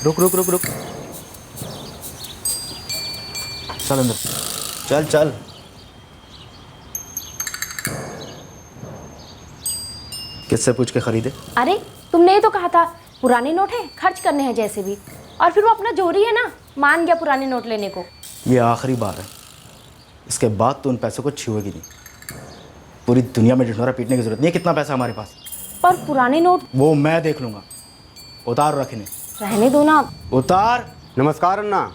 Speaker 19: रुक रुक रुक रुक, चल अंदर, चल चल। किससे पूछ के खरीदे?
Speaker 18: अरे तुमने ही तो कहा था पुराने नोट हैं, खर्च करने हैं जैसे भी। और फिर वो अपना जोहरी है ना, मान गया पुराने नोट लेने को।
Speaker 19: ये आखिरी बार है, इसके बाद तो उन पैसों को छुएगी नहीं। पूरी दुनिया में ढिंढोरा पीटने की जरूरत नहीं है। कितना पैसा हमारे पास?
Speaker 18: पर पुराने नोट
Speaker 19: वो मैं देख लूंगा। उतार रखने।
Speaker 18: रहने दो ना।
Speaker 19: उतार।
Speaker 1: नमस्कार अन्ना।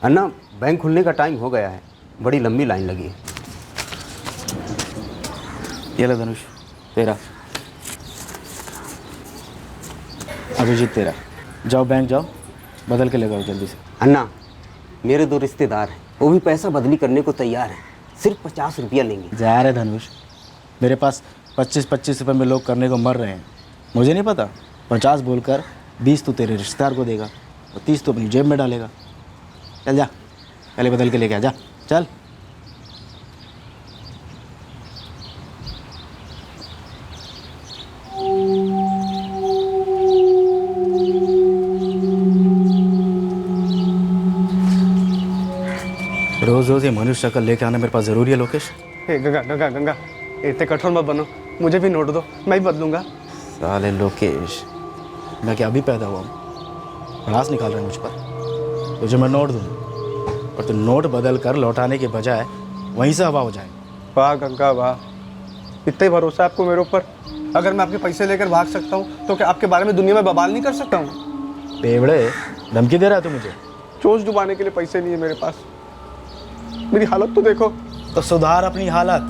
Speaker 1: अन्ना, बैंक खुलने का टाइम हो गया है, बड़ी लंबी लाइन लगी है।
Speaker 19: ये ले धनुष, तेरा। अभिजीत तेरा। जाओ बैंक जाओ, बदल के ले जाओ जल्दी से।
Speaker 1: अन्ना, मेरे 2 रिश्तेदार हैं, वो भी पैसा बदली करने को तैयार हैं, सिर्फ 50 रुपया लेंगे।
Speaker 19: जा रहे धनुष, मेरे पास 25-25 रुपये में लोग करने को मर रहे हैं। मुझे नहीं पता, 50 बोलकर 20 तो तेरे रिश्तेदार को देगा और 30 तो अपनी जेब में डालेगा। चल जा, पहले बदल के लेके आ जा, चल।
Speaker 14: रोज रोज ये मनुष्य शक्ल लेके आना मेरे पास जरूरी है लोकेश?
Speaker 19: हे गंगा गंगा गंगा, इतने कठोर मत बनो, मुझे भी नोट दो, मैं भी बदलूंगा।
Speaker 14: साले लोकेश, मैं क्या अभी पैदा हुआ हूँ? भड़ास निकाल रहा है मुझ पर। तुझे मैं नोट दूँ और तू नोट बदल कर लौटाने के बजाय वहीं से हवा हो जाए।
Speaker 19: वाह गंगा वाह, इतना ही भरोसा आपको मेरे ऊपर? अगर मैं आपके पैसे लेकर भाग सकता हूँ तो क्या आपके बारे में दुनिया में बवाल नहीं कर सकता हूँ?
Speaker 14: बेवड़े, धमकी दे रहा है तू मुझे?
Speaker 19: चोच डुबाने के लिए पैसे नहीं है मेरे पास। मेरी हालत तो देखो।
Speaker 14: तो सुधार अपनी हालत।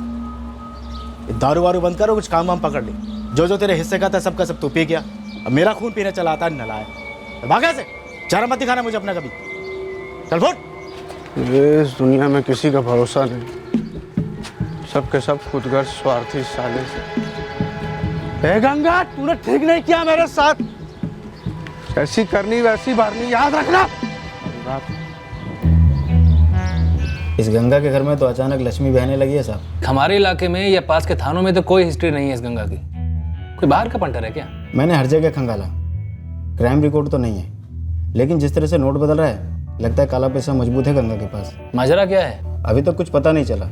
Speaker 14: ये दारू वारू बंद कर और कुछ काम वाम पकड़ ले। जो जो तेरे हिस्से का था सबका सब तू पी गया, अब मेरा खून पीने चला आता है नलायक। तो भागा से, चेहरा मत दिखाना मुझे अपना कभी। चल फुट।
Speaker 19: इस दुनिया में किसी का भरोसा नहीं, सबके सब खुदगर्ज स्वार्थी साले से। हे गंगा, तूने ठीक नहीं किया मेरे साथ। जैसी करनी वैसी भरनी, याद रखना।
Speaker 12: इस गंगा के घर में तो अचानक लक्ष्मी बहने लगी है साहब।
Speaker 20: हमारे इलाके में या पास के थानों में तो कोई हिस्ट्री नहीं है इस गंगा की। कोई बाहर का पंटर है क्या?
Speaker 12: मैंने हर जगह खंगाला, क्राइम रिकॉर्ड तो नहीं है, लेकिन जिस तरह से नोट बदल रहा है लगता है काला पैसा मजबूत है गंगा के पास।
Speaker 20: माजरा क्या है?
Speaker 12: अभी तक कुछ पता नहीं चला,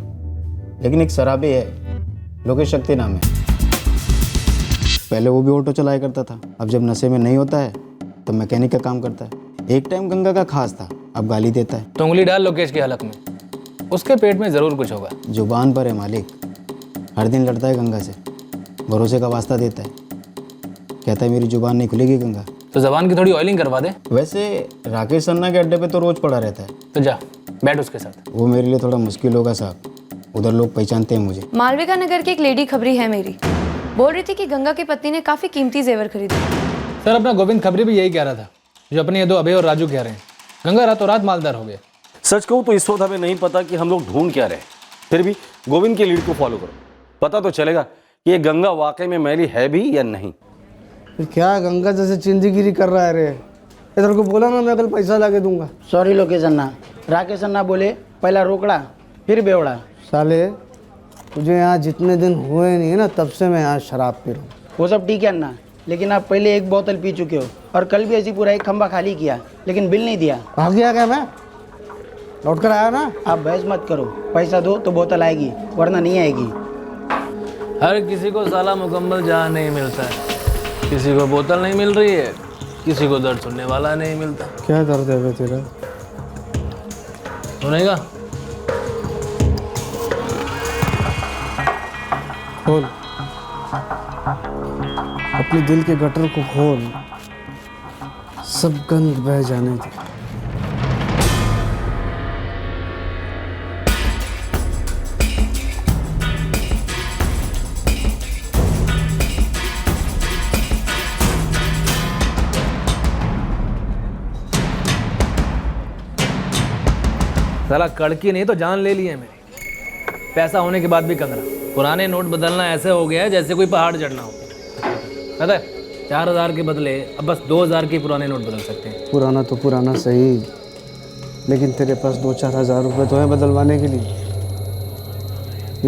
Speaker 12: लेकिन एक शराबी है, लोकेश शक्ति नाम है। पहले वो भी ऑटो चलाया करता था, अब जब नशे में नहीं होता है तो मैकेनिक का काम करता है। एक टाइम गंगा का खास था, अब गाली देता है।
Speaker 20: तो उंगली डाल लोकेश की हलक में, उसके पेट में जरूर कुछ होगा।
Speaker 12: जुबान पर है मालिक, हर दिन लड़ता है गंगा से, भरोसे का वास्ता देता है, कहता है मेरी जुबान नहीं खुलेगी गंगा।
Speaker 20: तो जबान की थोड़ी ऑयलिंग करवा दे।
Speaker 12: वैसे राकेश सन्ना के अड्डे पे तो रोज पड़ा रहता है।
Speaker 20: तो जा बैठ उसके साथ।
Speaker 12: वो मेरे लिए थोड़ा मुश्किल होगा साहब, उधर लोग पहचानते हैं मुझे।
Speaker 6: मालविका नगर की एक लेडी खबरी है मेरी, बोल रही थी कि गंगा की पत्नी ने काफी कीमती जेवर खरीदे।
Speaker 20: सर अपना गोविंद खबरी भी यही कह रहा था जो अपने ये दो अभय और राजू कह रहे हैं। गंगा रातों रात मालदार हो गया।
Speaker 22: सच कहूँ तो इस वक्त हमें नहीं पता कि हम लोग ढूंढ क्या रहे, फिर भी गोविंद की लीड को फॉलो करो, पता तो चलेगा कि ये गंगा वाकई में मैली है भी या नहीं।
Speaker 19: क्या गंगा जैसे चिंदीगिरी कर रहा है रे? इधर को बोला ना, मैं कल पैसा ला के दूंगा।
Speaker 7: सॉरी लोकेश अन्ना, राकेश अन्ना बोले पहला रोकड़ा फिर बेवड़ा।
Speaker 19: साले तुझे यहाँ जितने दिन हुए नहीं ना तब से मैं यहाँ शराब पी रहा हूँ।
Speaker 7: वो सब ठीक है अन्ना, लेकिन आप पहले एक बोतल पी चुके हो और कल भी ऐसी पूरा एक खंबा खाली किया, लेकिन बिल नहीं दिया।
Speaker 19: आ गया क्या मैं? लौट कर आया ना।
Speaker 7: आप बहस मत करो, पैसा दो तो बोतल आएगी वरना नहीं आएगी।
Speaker 20: हर किसी को साला मुकम्मल जहाँ नहीं मिलता है, किसी को बोतल नहीं मिल रही है, किसी को दर्द सुनने वाला नहीं मिलता।
Speaker 19: क्या दर्द है तेरा?
Speaker 20: सुनेगा?
Speaker 19: खोल अपने दिल के गटर को, खोल, सब गंद बह जाने दे।
Speaker 20: साला कड़की नहीं तो जान ले ली है मेरी। पैसा होने के बाद भी कंगरा। पुराने नोट बदलना ऐसे हो गया है जैसे कोई पहाड़ चढ़ना हो। पता है 4000 के बदले अब बस 2000 के पुराने नोट बदल सकते हैं।
Speaker 19: पुराना तो पुराना सही, लेकिन तेरे पास 2-4 हज़ार रुपये तो है बदलवाने के लिए।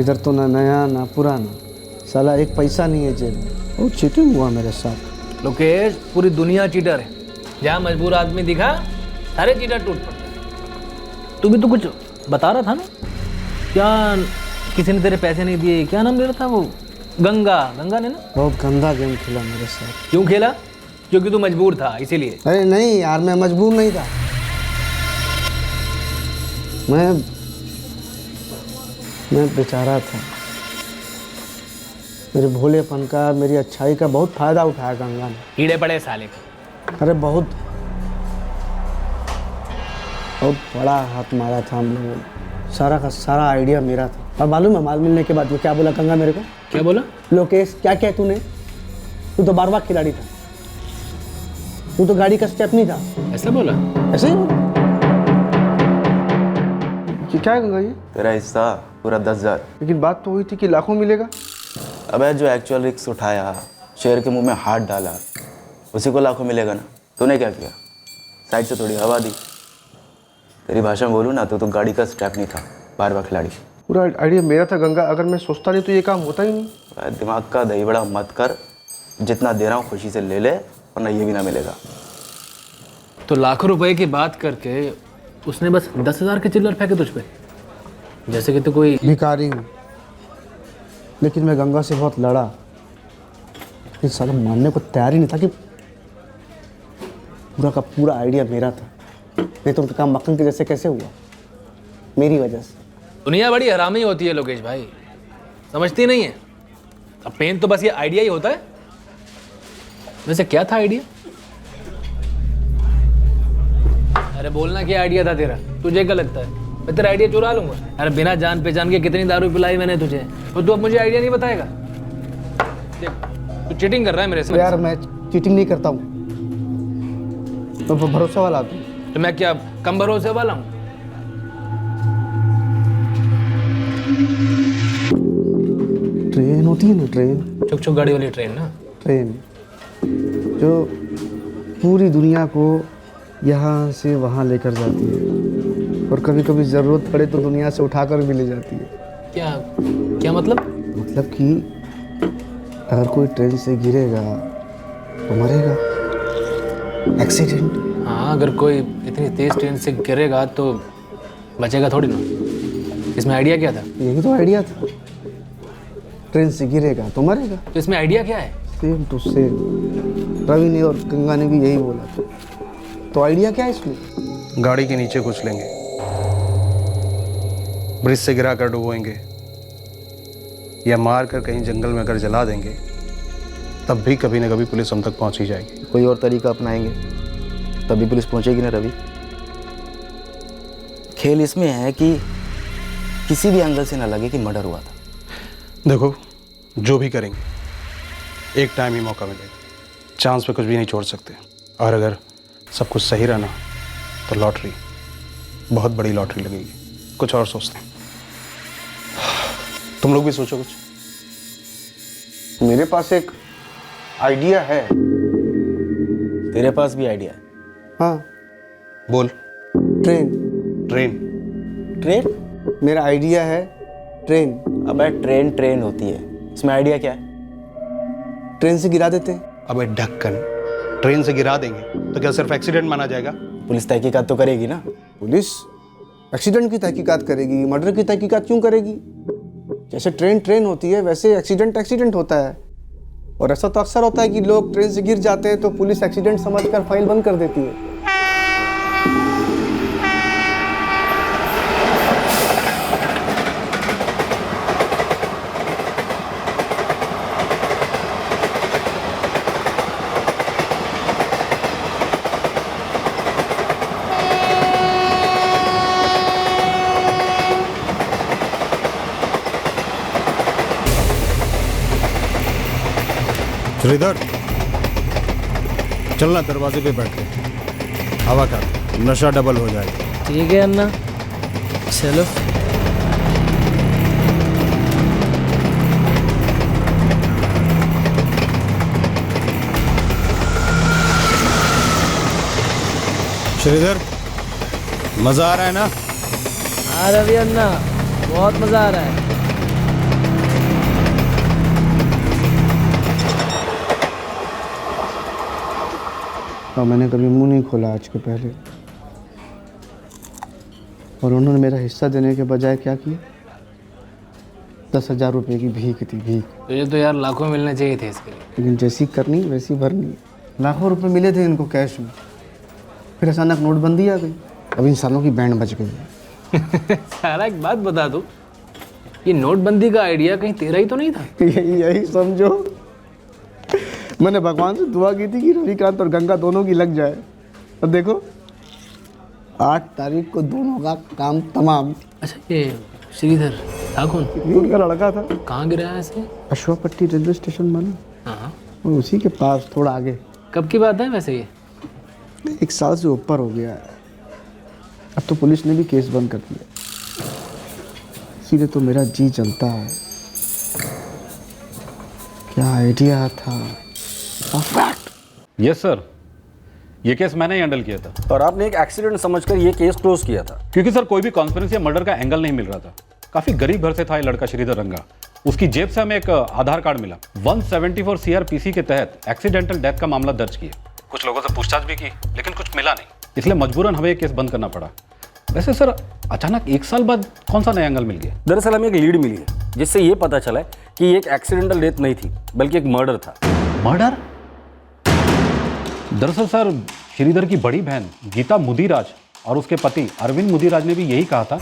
Speaker 19: इधर तो ना नया ना पुराना, साला एक पैसा नहीं है जेब में। बहुत चीटिंग हुआ मेरे साथ।
Speaker 20: लोकेश, पूरी दुनिया चीटर है। जहाँ मजबूर आदमी दिखा सारे चीटर टूट पड़ते। तू भी तो कुछ बता रहा था ना, क्या किसी ने तेरे पैसे नहीं दिए, क्या नाम ले रहा था वो? गंगा ने ना
Speaker 19: बहुत गंदा गेम खेला मेरे साथ।
Speaker 20: क्यों खेला? क्योंकि तू मजबूर था इसीलिए।
Speaker 19: अरे नहीं यार, मैं मजबूर नहीं था। मैं बेचारा था। मेरे भोलेपन का, मेरी अच्छाई का बहुत फायदा उठाया गंगा ने।
Speaker 20: कीड़े पड़े साले को।
Speaker 19: अरे बहुत बड़ा हाथ मारा था हम लोगों ने। सारा का सारा आइडिया मेरा था। और मालूम है माल मिलने के बाद वो क्या बोला गंगा मेरे को?
Speaker 20: क्या बोला?
Speaker 19: लोकेश क्या क्या तूने, तू तो बार-बार खिलाड़ी था, तू तो गाड़ी का स्टेप नहीं था।
Speaker 20: ऐसा बोला?
Speaker 19: ऐसे ही बोला। क्या है गंगा ये?
Speaker 11: तेरा हिस्सा पूरा 10,000।
Speaker 19: लेकिन बात तो हुई थी कि लाखों मिलेगा।
Speaker 11: अबे जो एक्चुअल रिस्क उठाया, शेर के मुंह में हाथ डाला, उसी को लाखों मिलेगा ना। तूने क्या किया? साइड से थोड़ी हवा दी। तेरी भाषा में बोलूँ ना तो गाड़ी का स्टेप नहीं था, बार-बार खिलाड़ी।
Speaker 19: पूरा आइडिया मेरा था गंगा, अगर मैं सोचता नहीं तो ये काम होता ही नहीं।
Speaker 11: दिमाग का दही बड़ा मत कर, जितना दे रहा हूँ खुशी से ले ले, वरना ये भी ना मिलेगा।
Speaker 20: तो लाखों रुपए की बात करके उसने बस 10,000 के चिल्लर फेंके तुझ पे। जैसे कि तू कोई
Speaker 15: भिखारी हूँ, लेकिन मैं गंगा से बहुत लड़ा। लेकिन साला मानने को तैयार ही नहीं था कि पूरा का पूरा आइडिया मेरा था। नहीं तो उनका काम मक्खन के जैसे कैसे हुआ? मेरी वजह से।
Speaker 20: दुनिया बड़ी हरामी होती है लोकेश भाई, समझती नहीं है। अब पेन तो बस ये आइडिया ही होता है। वैसे क्या था आइडिया? अरे बोलना क्या आइडिया था तेरा? तुझे क्या लगता है मैं तेरा आइडिया चुरा लूंगा? अरे बिना जान पहचान के कितनी दारू पिलाई मैंने तुझे, तो तू अब मुझे आइडिया नहीं बताएगा? देख तू चीटिंग कर रहा है मेरे से।
Speaker 15: यार मैं चीटिंग नहीं करता हूँ, मैं भरोसा वाला आदमी।
Speaker 20: तो मैं क्या कम भरोसे वाला हूँ?
Speaker 15: ट्रेन होती है ना, ट्रेन,
Speaker 20: चुक चुक गाड़ी वाली ट्रेन ना,
Speaker 15: ट्रेन जो पूरी दुनिया को यहाँ से वहाँ लेकर जाती है, और कभी कभी ज़रूरत पड़े तो दुनिया से उठाकर भी ले जाती है।
Speaker 20: क्या क्या मतलब?
Speaker 15: मतलब कि अगर कोई ट्रेन से गिरेगा तो मरेगा, एक्सीडेंट।
Speaker 20: हाँ, अगर कोई इतनी तेज ट्रेन से गिरेगा तो बचेगा थोड़ी ना। इसमें आइडिया क्या था?
Speaker 15: यही तो आइडिया था, ट्रेन से गिरेगा तो मरेगा।
Speaker 20: तो इसमें आइडिया क्या है?
Speaker 15: सेम टू सेम रवि ने और गंगा ने भी यही बोला था। तो आइडिया क्या है इसमें?
Speaker 2: गाड़ी के नीचे कुछ लेंगे, ब्रिज से गिरा कर डुबोएंगे, या मार कर कहीं जंगल में अगर जला देंगे तब भी कभी न कभी पुलिस हम तक पहुंच ही जाएगी।
Speaker 19: कोई और तरीका अपनाएंगे तभी पुलिस पहुंचेगी ना रवि। खेल इसमें है कि किसी भी एंगल से ना लगे कि मर्डर हुआ था।
Speaker 2: देखो जो भी करेंगे एक टाइम ही मौका मिलेगा, चांस पे कुछ भी नहीं छोड़ सकते। और अगर सब कुछ सही रहना तो लॉटरी, बहुत बड़ी लॉटरी लगेगी। कुछ और सोचते हैं, तुम लोग भी सोचो कुछ।
Speaker 15: मेरे पास एक आइडिया है।
Speaker 19: तेरे पास भी आइडिया है?
Speaker 15: हाँ
Speaker 2: बोल।
Speaker 15: ट्रेन।
Speaker 2: ट्रेन?
Speaker 19: ट्रेन?
Speaker 15: मेरा आइडिया है ट्रेन।
Speaker 19: अबे ट्रेन ट्रेन होती है, इसमें आइडिया क्या है?
Speaker 15: ट्रेन से गिरा देते हैं।
Speaker 2: अबे ढक्कन, ट्रेन से गिरा देंगे तो क्या सिर्फ एक्सीडेंट माना जाएगा?
Speaker 19: पुलिस तहकीकात तो करेगी ना।
Speaker 15: पुलिस एक्सीडेंट की तहकीकात करेगी, मर्डर की तहकीकात क्यों करेगी? जैसे ट्रेन ट्रेन होती है वैसे एक्सीडेंट एक्सीडेंट होता है। और ऐसा तो अक्सर होता है कि लोग ट्रेन से गिर जाते हैं तो पुलिस एक्सीडेंट समझकर फाइल बंद कर देती है।
Speaker 19: श्रीधर चलना, दरवाजे पे बैठ के हवा खा, नशा डबल हो जाएगा।
Speaker 20: ठीक है अन्ना, चलो।
Speaker 19: श्रीधर मजा आ रहा है ना?
Speaker 20: हाँ रवि अन्ना, बहुत मजा आ रहा है।
Speaker 15: और मैंने कभी मुंह नहीं खोला आज के पहले, और उन्होंने मेरा हिस्सा देने के बजाय क्या किया? 10,000 रुपये की भीख थी, भीख।
Speaker 20: तुझे तो यार लाखों मिलने चाहिए थे इसके लिए।
Speaker 15: लेकिन जैसी करनी वैसी भरनी। लाखों रुपए मिले थे इनको कैश में, फिर अचानक नोटबंदी आ गई। अब इन सालों की बैंड बज गई है।
Speaker 20: सारा एक बात बता दूं, ये नोटबंदी का आइडिया कहीं तेरा ही तो नहीं था?
Speaker 15: यही समझो। मैंने भगवान से दुआ की थी कि रविकांत और गंगा दोनों की लग जाए, और देखो 8 तारीख को दोनों का काम तमाम।
Speaker 20: अच्छा ये श्रीधर था कौन?
Speaker 15: उनका लड़का था।
Speaker 20: कहाँ गिरा है ऐसे?
Speaker 15: अश्वापट्टी रेलवे स्टेशन माना,
Speaker 20: हाँ,
Speaker 15: और उसी के पास थोड़ा आगे।
Speaker 20: कब की बात है वैसे ये?
Speaker 15: 1 साल से ऊपर हो गया है। अब तो पुलिस ने भी केस बंद कर दिया। इसीलिए तो मेरा जी चलता है। क्या आइडिया था।
Speaker 22: यस सर, ये केस मैंने ही हैंडल किया था।
Speaker 9: और आपने एक एक्सीडेंट समझकर ये केस क्लोज किया था?
Speaker 22: क्योंकि सर कोई भी कॉन्स्पिरेसी या मर्डर का एंगल नहीं मिल रहा था। काफी गरीब घर से था ये लड़का श्रीधर रंगा। उसकी जेब से हमें एक आधार कार्ड मिला। 174 CRPC के तहत एक्सीडेंटल डेथ का मामला दर्ज किया। कुछ लोगों से पूछताछ भी की लेकिन कुछ मिला नहीं, इसलिए मजबूरन हमें केस बंद करना पड़ा।
Speaker 13: वैसे सर अचानक 1 साल बाद कौन सा नया एंगल मिल गया?
Speaker 22: दरअसल हमें एक लीड मिली है जिससे ये पता चला है कि ये एक एक्सीडेंटल डेथ नहीं थी बल्कि एक मर्डर था।
Speaker 13: मर्डर? दरअसल सर श्रीधर की बड़ी बहन गीता मुदिराज और उसके पति अरविंद मुदिराज ने भी यही कहा था।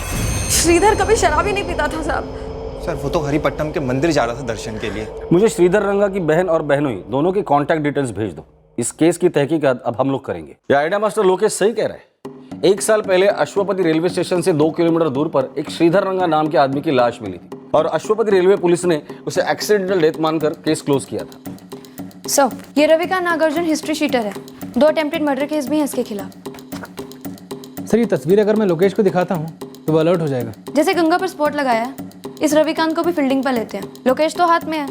Speaker 6: श्रीधर कभी शराब ही नहीं पीता था साहब।
Speaker 5: सर वो तो हरिपट्टनम के मंदिर जा रहा था दर्शन के लिए।
Speaker 22: मुझे श्रीधर रंगा की बहन और बहनोई दोनों की कॉन्टैक्ट डिटेल्स भेज दो। इस केस की तहकीकात अब हम लोग करेंगे। ये आइडिया मास्टर लोकेश सही कह रहा है। 1 साल पहले अश्वपति रेलवे स्टेशन से 2 किलोमीटर दूर पर एक श्रीधर रंगा नाम के आदमी की लाश मिली थी और अश्वपति रेलवे पुलिस ने उसे एक्सीडेंटल डेथ मानकर केस क्लोज किया था।
Speaker 17: सर, ये रविकांत नागार्जुन हिस्ट्री शीटर है। 2 अटेम्प्टेड मर्डर केस भी हैं इसके खिलाफ।
Speaker 20: सर ये तस्वीर अगर मैं लोकेश को दिखाता हूँ तो वो अलर्ट हो जाएगा।
Speaker 17: जैसे गंगा पर स्पॉट लगाया है, इस रविकांत को भी फील्डिंग पर लेते हैं। लोकेश तो हाथ में है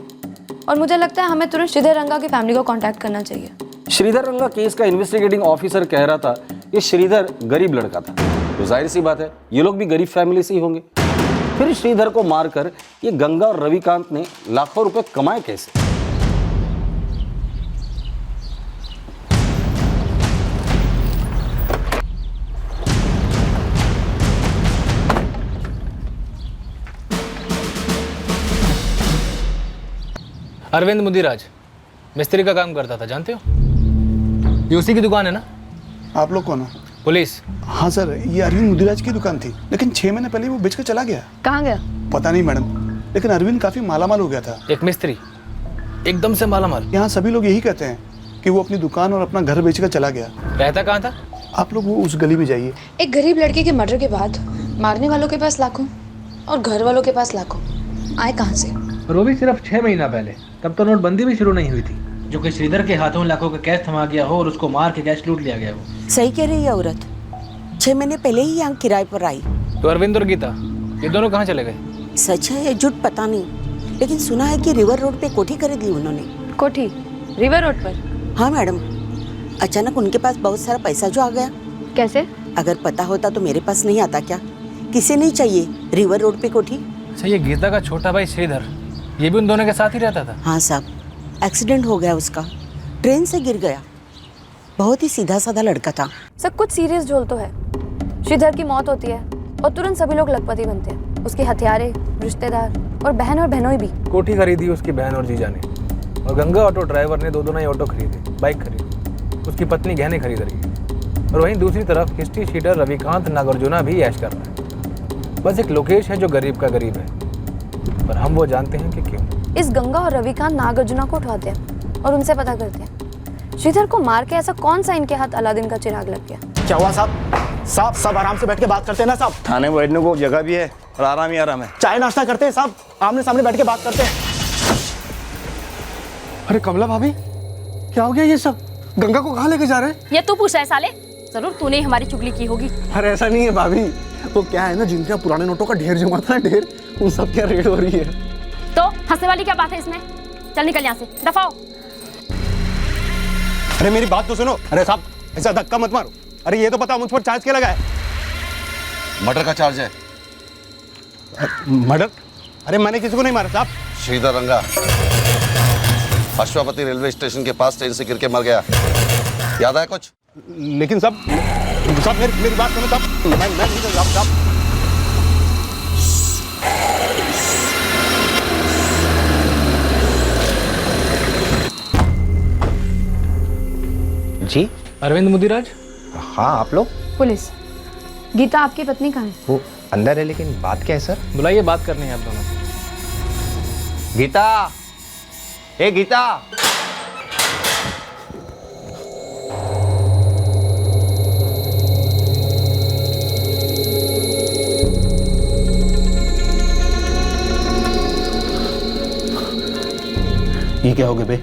Speaker 17: और मुझे लगता है हमें तुरंत श्रीधर रंगा की फैमिली को कांटेक्ट करना चाहिए।
Speaker 22: श्रीधर रंगा केस का इन्वेस्टिगेटिंग ऑफिसर कह रहा था ये श्रीधर गरीब लड़का था, तो जाहिर सी बात है ये लोग भी गरीब फैमिली से ही होंगे। फिर श्रीधर को मारकर ये गंगा और रविकांत ने लाखों रुपए कमाए कैसे?
Speaker 20: अरविंद मुदिराज मिस्त्री का काम करता था, जानते हो? ये उसी की दुकान है ना?
Speaker 2: आप लोग कौन हो?
Speaker 20: पुलिस।
Speaker 2: हाँ सर, ये अरविंद मुदिराज की दुकान थी, लेकिन 6 महीने पहले वो बेच कर चला गया।
Speaker 17: कहाँ गया?
Speaker 2: पता नहीं मैडम, लेकिन अरविंद काफी मालामाल हो गया था।
Speaker 20: एक मिस्त्री एकदम से मालामाल।
Speaker 2: यहाँ सभी लोग यही कहते हैं कि वो अपनी दुकान और अपना घर बेचकर चला गया।
Speaker 20: रहता कहाँ था?
Speaker 2: आप लोग वो उस गली में जाइए।
Speaker 8: एक गरीब लड़के के मर्डर के बाद मारने वालों के पास लाखों और घर वालों के पास लाखों आए कहाँ से?
Speaker 20: और वो भी सिर्फ 6 महीना पहले। तब तो नोटबंदी भी शुरू नहीं हुई थी। जो कि श्रीधर के हाथों लाखों का कैश थमा गया हो और उसको मार के कैश लूट लिया गया हो।
Speaker 21: सही कह रही है औरत। 6 महीने पहले ही यहाँ किराए पर आई।
Speaker 20: तो अरविंद और गीता ये दोनों कहाँ चले गए?
Speaker 21: सच है या झूठ पता नहीं, लेकिन सुना है कि रिवर रोड पे कोठी खरीद ली उन्होंने।
Speaker 17: कोठी रिवर रोड पर?
Speaker 21: हाँ मैडम, अचानक उनके पास बहुत सारा पैसा जो आ गया।
Speaker 17: कैसे?
Speaker 21: अगर पता होता तो मेरे पास नहीं आता क्या? किसे नहीं चाहिए रिवर रोड पे कोठी?
Speaker 20: अच्छा, ये गीता का छोटा भाई श्रीधर ये भी उन दोनों के साथ ही रहता था?
Speaker 21: हाँ साहब, एक्सीडेंट हो गया उसका, ट्रेन से गिर गया। बहुत ही सीधा साधा लड़का था।
Speaker 17: सर कुछ सीरियस झोल तो है। श्रीधर की मौत होती है और तुरंत सभी लोग लखपति बनते हैं। उसके हथियारे, रिश्तेदार और बहन और बहनोई भी।
Speaker 20: कोठी खरीदी उसकी बहन और जीजा ने, और गंगा ऑटो ड्राइवर ने 2 नए ऑटो खरीदे, बाइक खरीदी। उसकी पत्नी गहने खरीद रही है और वहीं दूसरी तरफ हिस्ट्री शीटर रविकांत नागार्जुना भी ऐश कर रहा है। बस एक लोकेश है जो गरीब का गरीब है, पर हम वो जानते हैं कि क्यों।
Speaker 17: इस गंगा और रविकांत नागार्जुना को उठाते हैं और उनसे पता करते हैं श्रीधर को मार के ऐसा कौन सा इनके हाथ अलादीन का चिराग लग गया।
Speaker 14: क्या हुआ साहब? साहब सब आराम से बैठ के बात करते हैं ना साहब?
Speaker 5: थाने में बैठने को जगह भी है और आराम ही आराम है।
Speaker 14: चाय नाश्ता करते हैं साहब, आमने सामने बैठ के बात करते हैं। अरे कमला भाभी, क्या हो गया ये सब? गंगा को कहाँ लेके जा रहे हैं?
Speaker 18: ये तू पूछ रहा है साले? जरूर तूने ही हमारी चुगली की होगी।
Speaker 14: अरे ऐसा नहीं है भाभी, वो क्या है ना, जिनके पुराने नोटों का ढेर जमा था, ढेर, उन सब क्या रेड हो रही है।
Speaker 18: तो हंसने वाली क्या बात है इसमें? चल निकल यहाँ से, दफा हो।
Speaker 14: अरे मेरी बात तो सुनो। अरे साहब ऐसा धक्का मत मारो। अरे ये तो पता मुझ पर चार्ज क्या लगा है?
Speaker 24: मर्डर का चार्ज है।
Speaker 14: मर्डर? अरे मैंने किसी को नहीं मारा साहब।
Speaker 24: श्रीधर रंगा अश्वपति रेलवे स्टेशन के पास ट्रेन से गिर के मर गया, याद है कुछ?
Speaker 14: लेकिन साहब मेरी बात सुनो साहब। मैं नहीं कर रहा साहब।
Speaker 1: जी
Speaker 20: अरविंद मुदिराज।
Speaker 5: हाँ आप लोग?
Speaker 17: पुलिस। गीता आपकी पत्नी कहाँ है?
Speaker 5: वो अंदर है, लेकिन बात क्या है सर?
Speaker 20: बुलाइए, बात करनी है आप दोनों से।
Speaker 5: गीता, ए गीता।
Speaker 2: ये क्या हो गया बे?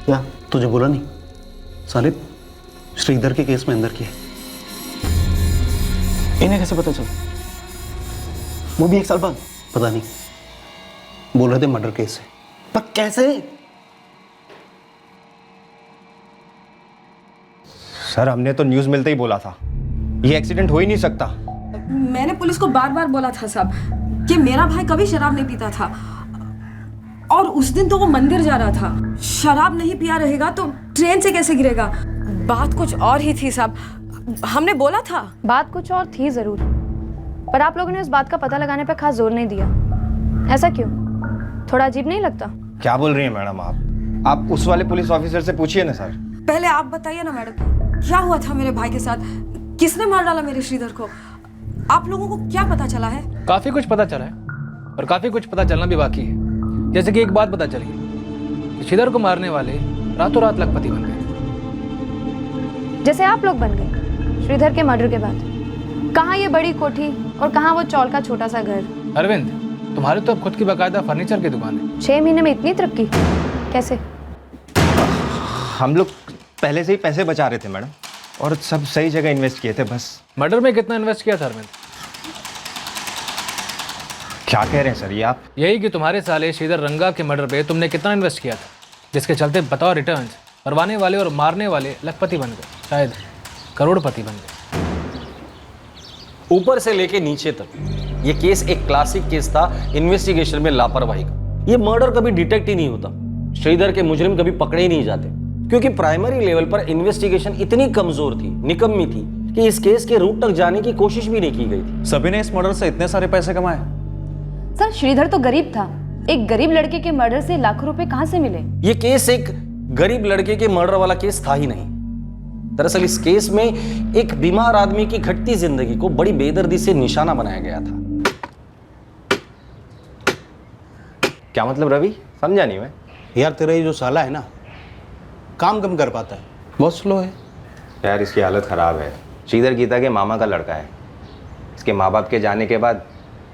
Speaker 2: क्या तुझे बोला नहीं? साले श्रीधर के केस में अंदर किए।
Speaker 14: इन्हें कैसे पता चला? वो भी 1 साल बाद?
Speaker 2: पता नहीं, बोल रहे थे मर्डर केस है।
Speaker 14: पर कैसे?
Speaker 5: सर हमने तो न्यूज़ मिलते ही बोला था, ये एक्सीडेंट हो ही नहीं सकता।
Speaker 6: मैंने पुलिस को बार बार बोला था साहब कि मेरा भाई कभी शराब नहीं पीता था, और उस दिन तो वो मंदिर जा रहा था। शराब नहीं पिया रहेगा तो ट्रेन से कैसे गिरेगा? बात कुछ और ही थी साहब।
Speaker 17: हमने बोला था। बात कुछ और थी ज़रूर, पर आप लोगों ने उस बात का पता लगाने पर खास जोर नहीं दिया। ऐसा क्यों? थोड़ा अजीब नहीं लगता?
Speaker 5: क्या बोल रही हैं मैडम आप उस वाले पुलिस ऑफिसर से पूछिए ना सर।
Speaker 6: पहले आप बताइए ना मैडम, क्या हुआ था मेरे भाई के साथ? किसने मार डाला मेरे श्रीधर को? आप लोगों को क्या पता चला है?
Speaker 20: काफी कुछ पता चला है और काफी कुछ पता चलना भी बाकी है। जैसे कि एक बात पता चली कि श्रीधर को मारने वाले रातों रात लखपति बन गए।
Speaker 17: जैसे आप लोग बन गए श्रीधर के मर्डर के बाद। कहाँ ये बड़ी कोठी और कहाँ वो चौल का छोटा सा घर?
Speaker 20: अरविंद, तुम्हारे तो अब खुद की बाकायदा फर्नीचर की दुकान है।
Speaker 17: 6 महीने में इतनी तरक्की कैसे?
Speaker 5: हम लोग पहले से ही पैसे बचा रहे थे मैडम, और सब सही जगह इन्वेस्ट किए थे बस।
Speaker 20: मर्डर में कितना इन्वेस्ट किया था अरविंद?
Speaker 5: क्या कह रहे हैं सर ये आप?
Speaker 20: यही कि तुम्हारे साले श्रीधर रंगा के मर्डर पे तुमने कितना इन्वेस्ट किया था, जिसके चलते बताओ रिटर्न्स मरवाने वाले और मारने वाले लखपति बन गए, शायद करोड़पति बन गए।
Speaker 22: ऊपर से लेके नीचे तक ये केस एक क्लासिक केस था इन्वेस्टिगेशन में लापरवाही का। ये मर्डर कभी डिटेक्ट ही नहीं होता, श्रीधर के मुजरिम कभी पकड़े ही नहीं जाते, क्योंकि प्राइमरी लेवल पर इन्वेस्टिगेशन इतनी कमजोर थी, निकम्मी थी, कि इस केस के रूट तक जाने की कोशिश भी नहीं की गई थी।
Speaker 13: सभी ने इस मर्डर से इतने सारे पैसे कमाए।
Speaker 17: सर श्रीधर तो गरीब था, एक गरीब लड़के के मर्डर से लाखों रुपए कहाँ से मिले?
Speaker 22: ये केस एक गरीब लड़के के मर्डर वाला केस था ही नहीं। दरअसल इस केस में एक बीमार आदमी की घटती जिंदगी को बड़ी बेदर्दी से निशाना बनाया गया था।
Speaker 5: क्या मतलब रवि? समझा नहीं मैं।
Speaker 2: यार तेरा ये जो साला है ना, काम कम कर पाता है, बहुत स्लो है
Speaker 5: यार। इसकी हालत ख़राब है। श्रीधर गीता के मामा का लड़का है। इसके माँ बाप के जाने के बाद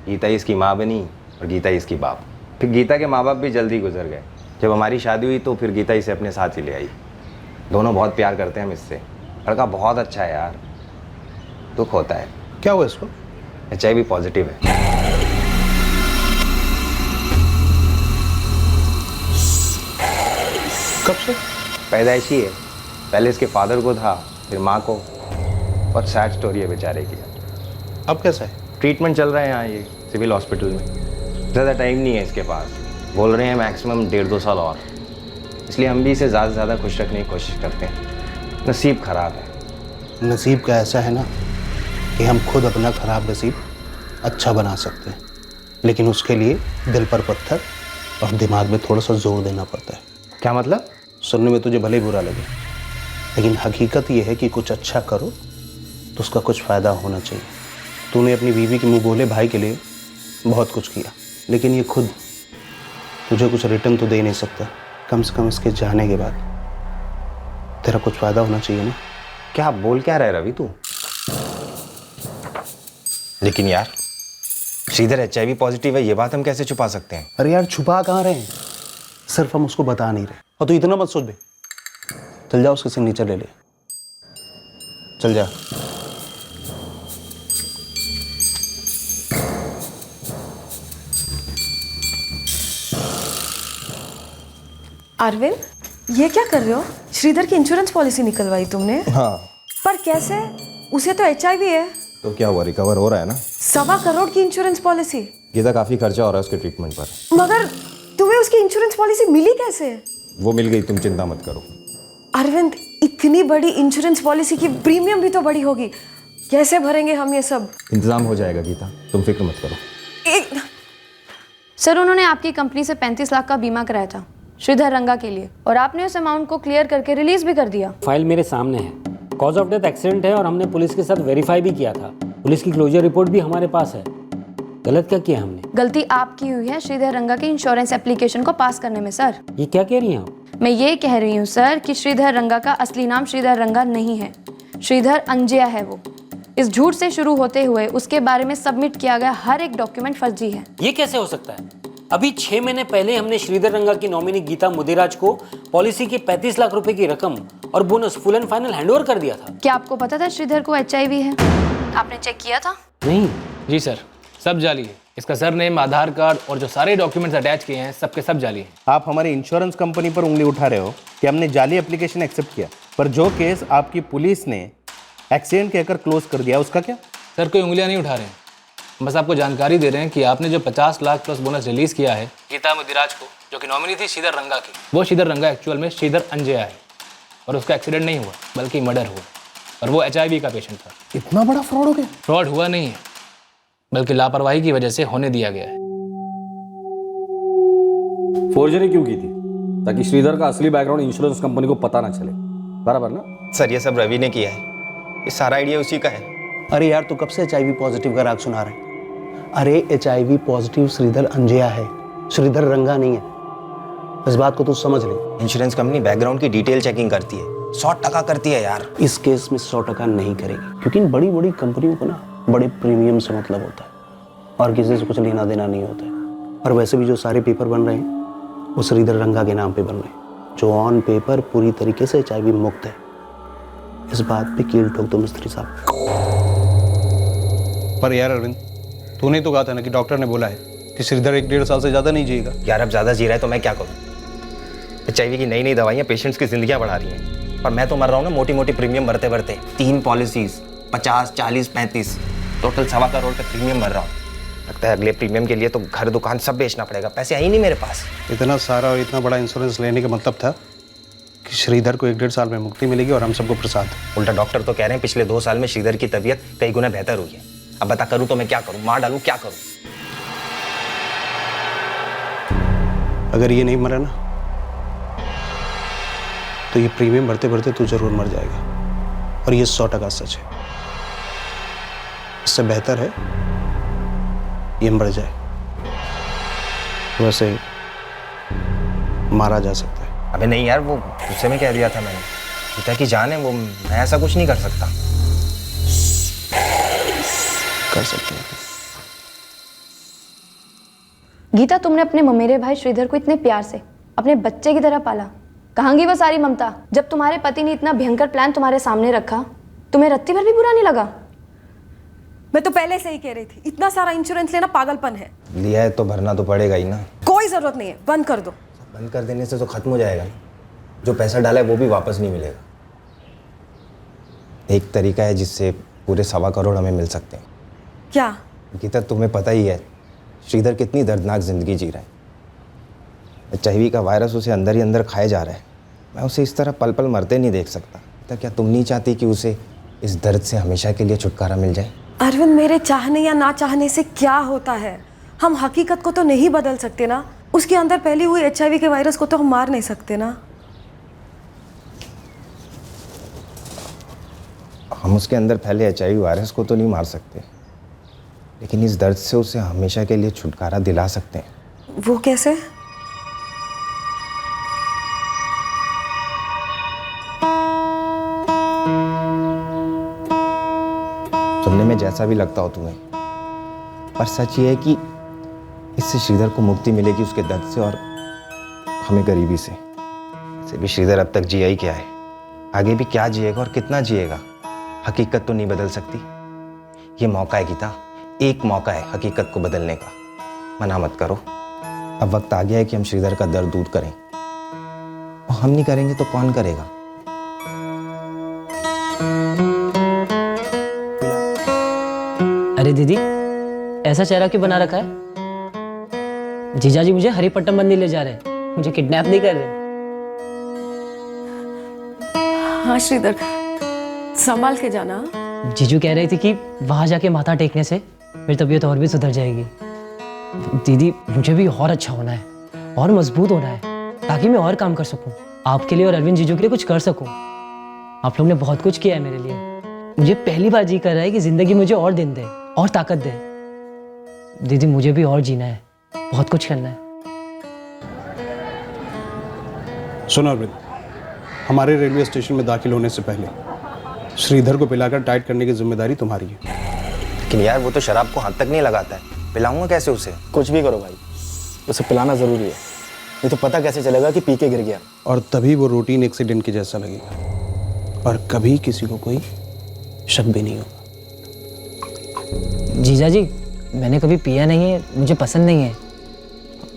Speaker 5: गीता ही इसकी माँ बनी और गीता ही इसकी बाप। फिर गीता के माँ बाप भी जल्दी गुजर गए। जब हमारी शादी हुई तो फिर गीता इसे अपने साथ ही ले आई। दोनों बहुत प्यार करते हैं हम इससे। लड़का बहुत अच्छा है यार, दुख होता है।
Speaker 2: क्या हुआ इसको?
Speaker 5: HIV पॉजिटिव है।
Speaker 2: कब से?
Speaker 5: पैदाइशी है। पहले इसके फादर को था, फिर माँ को। बहुत सैड स्टोरी है बेचारे की।
Speaker 2: अब कैसा है?
Speaker 5: ट्रीटमेंट चल रहा है यहाँ ये सिविल हॉस्पिटल में। ज़्यादा टाइम नहीं है इसके पास, बोल रहे हैं मैक्सिमम 1.5-2 साल और। इसलिए हम भी इसे ज़्यादा से ज़्यादा खुश रखने की कोशिश करते हैं। नसीब ख़राब है।
Speaker 2: नसीब का ऐसा है ना कि हम खुद अपना ख़राब नसीब अच्छा बना सकते हैं, लेकिन उसके लिए दिल पर पत्थर और दिमाग में थोड़ा सा जोर देना पड़ता है।
Speaker 5: क्या मतलब?
Speaker 2: सुनने में तुझे भले बुरा लगे, लेकिन हकीकत ये है कि कुछ अच्छा करो तो उसका कुछ फ़ायदा होना चाहिए। तूने अपनी बीवी के मुंह बोले भाई के लिए बहुत कुछ किया, लेकिन ये खुद तुझे कुछ रिटर्न तो दे नहीं सकता। कम से कम इसके जाने के बाद तेरा कुछ फ़ायदा होना चाहिए ना।
Speaker 5: क्या बोल क्या रहा है रवि तू? लेकिन यार श्रीधर HIV पॉजिटिव है, ये बात हम कैसे छुपा सकते हैं?
Speaker 2: अरे यार छुपा कहाँ रहे हैं, सिर्फ हम उसको बता नहीं रहे। और तू इतना मत सोच बे। चल जा उसके सिग्नेचर ले ले, चल जा।
Speaker 6: अरविंद, ये क्या कर रहे हो? श्रीधर की इंश्योरेंस पॉलिसी निकलवाई तुमने?
Speaker 5: हाँ।
Speaker 6: पर कैसे? उसे तो HIV है।
Speaker 5: तो क्या हुआ, रिकवर हो रहा है ना?
Speaker 6: 1.25 करोड़ की इंश्योरेंस पॉलिसी।
Speaker 5: गीता काफ़ी खर्चा हो रहा है उसके ट्रीटमेंट पर।
Speaker 6: मगर तुम्हें उसकी इंश्योरेंस पॉलिसी मिली कैसे?
Speaker 5: वो मिल गई, तुम चिंता मत करो।
Speaker 6: अरविंद, इतनी बड़ी इंश्योरेंस पॉलिसी की प्रीमियम भी तो बड़ी होगी, कैसे भरेंगे हम ये सब?
Speaker 5: इंतजाम हो जाएगा गीता, तुम फिक्र मत करो।
Speaker 17: सर उन्होंने आपकी कंपनी से 35 लाख का बीमा कराया था श्रीधर रंगा के लिए, और आपने उस अमाउंट को क्लियर करके रिलीज भी कर दिया।
Speaker 4: फाइल मेरे सामने है, कॉज ऑफ डेथ एक्सीडेंट है और हमने पुलिस के साथ वेरीफाई भी किया था। पुलिस की क्लोजर रिपोर्ट भी हमारे पास है। गलत क्या किया हमने?
Speaker 17: गलती आपकी हुई है श्रीधर रंगा के इंश्योरेंस एप्लीकेशन को पास करने में। सर
Speaker 4: ये क्या कह रही हैं आप?
Speaker 17: मैं ये कह रही हूँ सर कि श्रीधर रंगा का असली नाम श्रीधर रंगा नहीं है, श्रीधर अंजया है वो। इस झूठ से शुरू होते हुए उसके बारे में सबमिट किया गया हर एक डॉक्यूमेंट फर्जी है।
Speaker 4: ये कैसे हो सकता है? अभी 6 महीने पहले हमने श्रीधर रंगा की नॉमिनी गीता मुदिराज को पॉलिसी की 35 लाख रुपए की रकम और bonus full and final handover कर दिया था।
Speaker 17: क्या आपको पता था श्रीधर को HIV है? आपने चेक किया था?
Speaker 4: नहीं
Speaker 20: जी सर, सब जाली है। इसका सरनेम, आधार कार्ड और जो सारे डॉक्यूमेंट्स अटैच किए हैं सबके सब जाली हैं।
Speaker 14: आप हमारी इंश्योरेंस कंपनी पर उंगली उठा रहे हो कि हमने जाली एप्लीकेशन एक्सेप्ट किया, पर जो केस आपकी पुलिस ने एक्सीडेंट कहकर क्लोज कर दिया उसका क्या?
Speaker 20: सर कोई उंगलियां नहीं उठा रहे हैं, बस आपको जानकारी दे रहे हैं कि आपने जो 50 लाख प्लस बोनस रिलीज किया है गीता मुदिराज को, जो कि नॉमिनी थी श्रीधर रंगा की, वो श्रीधर रंगा एक्चुअल में श्रीधर अंजया है और उसका एक्सीडेंट नहीं हुआ बल्कि मर्डर हुआ। और वो HIV का पेशेंट था।
Speaker 2: इतना बड़ा फ्रॉड हो गया?
Speaker 20: फ्रॉड हुआ नहीं है, बल्कि लापरवाही की वजह से होने दिया गया है।
Speaker 22: फोर्जरी क्यों की थी? ताकि श्रीधर का असली बैकग्राउंड इंश्योरेंस कंपनी को पता ना चले, बराबर ना?
Speaker 5: सर ये सब रवि ने किया है, ये सारा आइडिया उसी का है।
Speaker 2: अरे यार तू कब से HIV पॉजिटिव का राग सुना रहा है? अरे HIV पॉजिटिव श्रीधर अंजिया है, श्रीधर रंगा नहीं है। इस बात को तू समझ ले।
Speaker 5: इंश्योरेंस कंपनी बैकग्राउंड की डिटेल चेकिंग करती है, 100% करती है यार।
Speaker 2: इस केस में 100% नहीं करेगी, क्योंकि इन बड़ी बड़ी कंपनियों को ना बड़े प्रीमियम से मतलब होता है और किसी से कुछ लेना देना नहीं होता है। और वैसे भी जो सारे पेपर बन रहे हैं वो श्रीधर रंगा के नाम पे बन रहे हैं, जो ऑन पेपर पूरी तरीके से HIV मुक्त है। इस बात पे कील ठोक दो मिस्त्री साहब। पर यार अरविंद, तूने तो कहा था ना कि डॉक्टर ने बोला है कि श्रीधर 1-1.5 साल से ज़्यादा नहीं जिएगा।
Speaker 5: यार अब ज़्यादा जी रहा है तो मैं क्या करूँ? HIV की नई नई दवाइयाँ पेशेंट्स की जिंदगियाँ बढ़ा रही हैं, पर मैं तो मर रहा हूँ ना मोटी मोटी प्रीमियम भरते भरते। 3 पॉलिसीज 50, 40, 35 टोटल 1.25 करोड़ का प्रीमियम भर रहा हूँ। लगता है अगले प्रीमियम के लिए तो घर दुकान सब बेचना पड़ेगा, पैसे आई नहीं मेरे पास।
Speaker 2: इतना सारा और इतना बड़ा इंश्योरेंस लेने का मतलब था कि श्रीधर को 1-1.5 साल में मुक्ति मिलेगी और हम सबको प्रसाद।
Speaker 5: उल्टा डॉक्टर तो कह रहे हैं पिछले 2 साल में श्रीधर की तबीयत कई गुना बेहतर हुई है। अब बता करूँ तो मैं क्या करूँ? मार डालूँ? क्या करूँ?
Speaker 2: अगर ये नहीं मरा ना तो ये प्रीमियम भरते भरते तू जरूर मर जाएगा, और ये 100% सच है। इससे बेहतर है ये मर जाए। वैसे मारा जा सकता है।
Speaker 5: अबे नहीं यार, वो गुस्से में कह दिया था मैंने। पिता की जान है वो, मैं ऐसा कुछ नहीं कर सकता।
Speaker 2: कर सकते हैं।
Speaker 8: गीता, तुमने अपने ममेरे भाई श्रीधर को इतने प्यार से अपने बच्चे की तरह पाला, कहाँ गई वो सारी ममता? जब तुम्हारे पति ने इतना भयंकर प्लान तुम्हारे सामने रखा, तुम्हें रत्ती भर भी बुरा नहीं लगा?
Speaker 6: मैं तो पहले से ही कह रही थी, इतना सारा इंश्योरेंस लेना पागलपन है।
Speaker 5: लिया है तो भरना तो पड़ेगा ही ना।
Speaker 6: कोई जरूरत नहीं है, बंद कर दो।
Speaker 5: बंद कर देने से तो खत्म हो जाएगा ना। जो पैसा डाला है वो भी वापस नहीं मिलेगा। एक तरीका है जिससे पूरे 1.25 करोड़ हमें मिल सकते हैं।
Speaker 6: क्या?
Speaker 5: गीता, तुम्हें पता ही है श्रीधर कितनी दर्दनाक जिंदगी जी रहा है। HIV का वायरस उसे अंदर ही अंदर खाए जा रहा है। मैं उसे इस तरह पल पल मरते नहीं देख सकता। तो क्या तुम नहीं चाहती कि उसे इस दर्द से हमेशा के लिए छुटकारा मिल जाए?
Speaker 6: अरविंद, मेरे चाहने या ना चाहने से क्या होता है? हम हकीकत को तो नहीं बदल सकते ना। उसके अंदर फैली हुई HIV के वायरस को तो हम मार नहीं सकते ना।
Speaker 5: हम उसके अंदर फैले HIV वायरस को तो नहीं मार सकते, लेकिन इस दर्द से उसे हमेशा के लिए छुटकारा दिला सकते हैं।
Speaker 6: वो कैसे?
Speaker 5: सुनने में जैसा भी लगता हो तुम्हें, पर सच ये है कि इससे श्रीधर को मुक्ति मिलेगी उसके दर्द से और हमें गरीबी से। वैसे भी श्रीधर अब तक जिया ही क्या है, आगे भी क्या जिएगा और कितना जिएगा? हकीकत तो नहीं बदल सकती। ये मौका है गीता, एक मौका है हकीकत को बदलने का। मना मत करो। अब वक्त आ गया है कि हम श्रीधर का दर्द दूर करें, और हम नहीं करेंगे तो कौन करेगा?
Speaker 3: अरे दीदी, ऐसा चेहरा क्यों बना रखा है? जीजा जी मुझे हरिपट्टम बंदी ले जा रहे हैं, मुझे किडनैप नहीं कर रहे।
Speaker 6: हाँ श्रीधर, संभाल के जाना।
Speaker 3: जीजू कह रही थी कि वहां जाके माथा टेकने से मेरी तबीयत और भी सुधर जाएगी। दीदी, मुझे भी और अच्छा होना है और मजबूत होना है, ताकि मैं और काम कर सकूं, आपके लिए और अरविंद जीजू के लिए कुछ कर सकूं। आप लोग ने बहुत कुछ किया है मेरे लिए। मुझे पहली बार जी कर रहा है कि जिंदगी मुझे और दिन दे और ताकत दे। दीदी, मुझे भी और जीना है, बहुत कुछ करना है।
Speaker 2: सुनो अरविंद, हमारे रेलवे स्टेशन में दाखिल होने से पहले श्रीधर को पिलाकर टाइट करने की जिम्मेदारी तुम्हारी है।
Speaker 5: लेकिन यार वो तो शराब को हाथ तक नहीं लगाता है, पिलाऊंगा कैसे उसे?
Speaker 19: कुछ भी करो भाई, उसे पिलाना ज़रूरी है, नहीं तो पता कैसे चलेगा कि पी के गिर गया।
Speaker 2: और तभी वो रूटीन एक्सीडेंट के जैसा लगेगा और कभी किसी को कोई शक भी नहीं होगा।
Speaker 3: जीजा जी, मैंने कभी पिया नहीं है, मुझे पसंद नहीं है,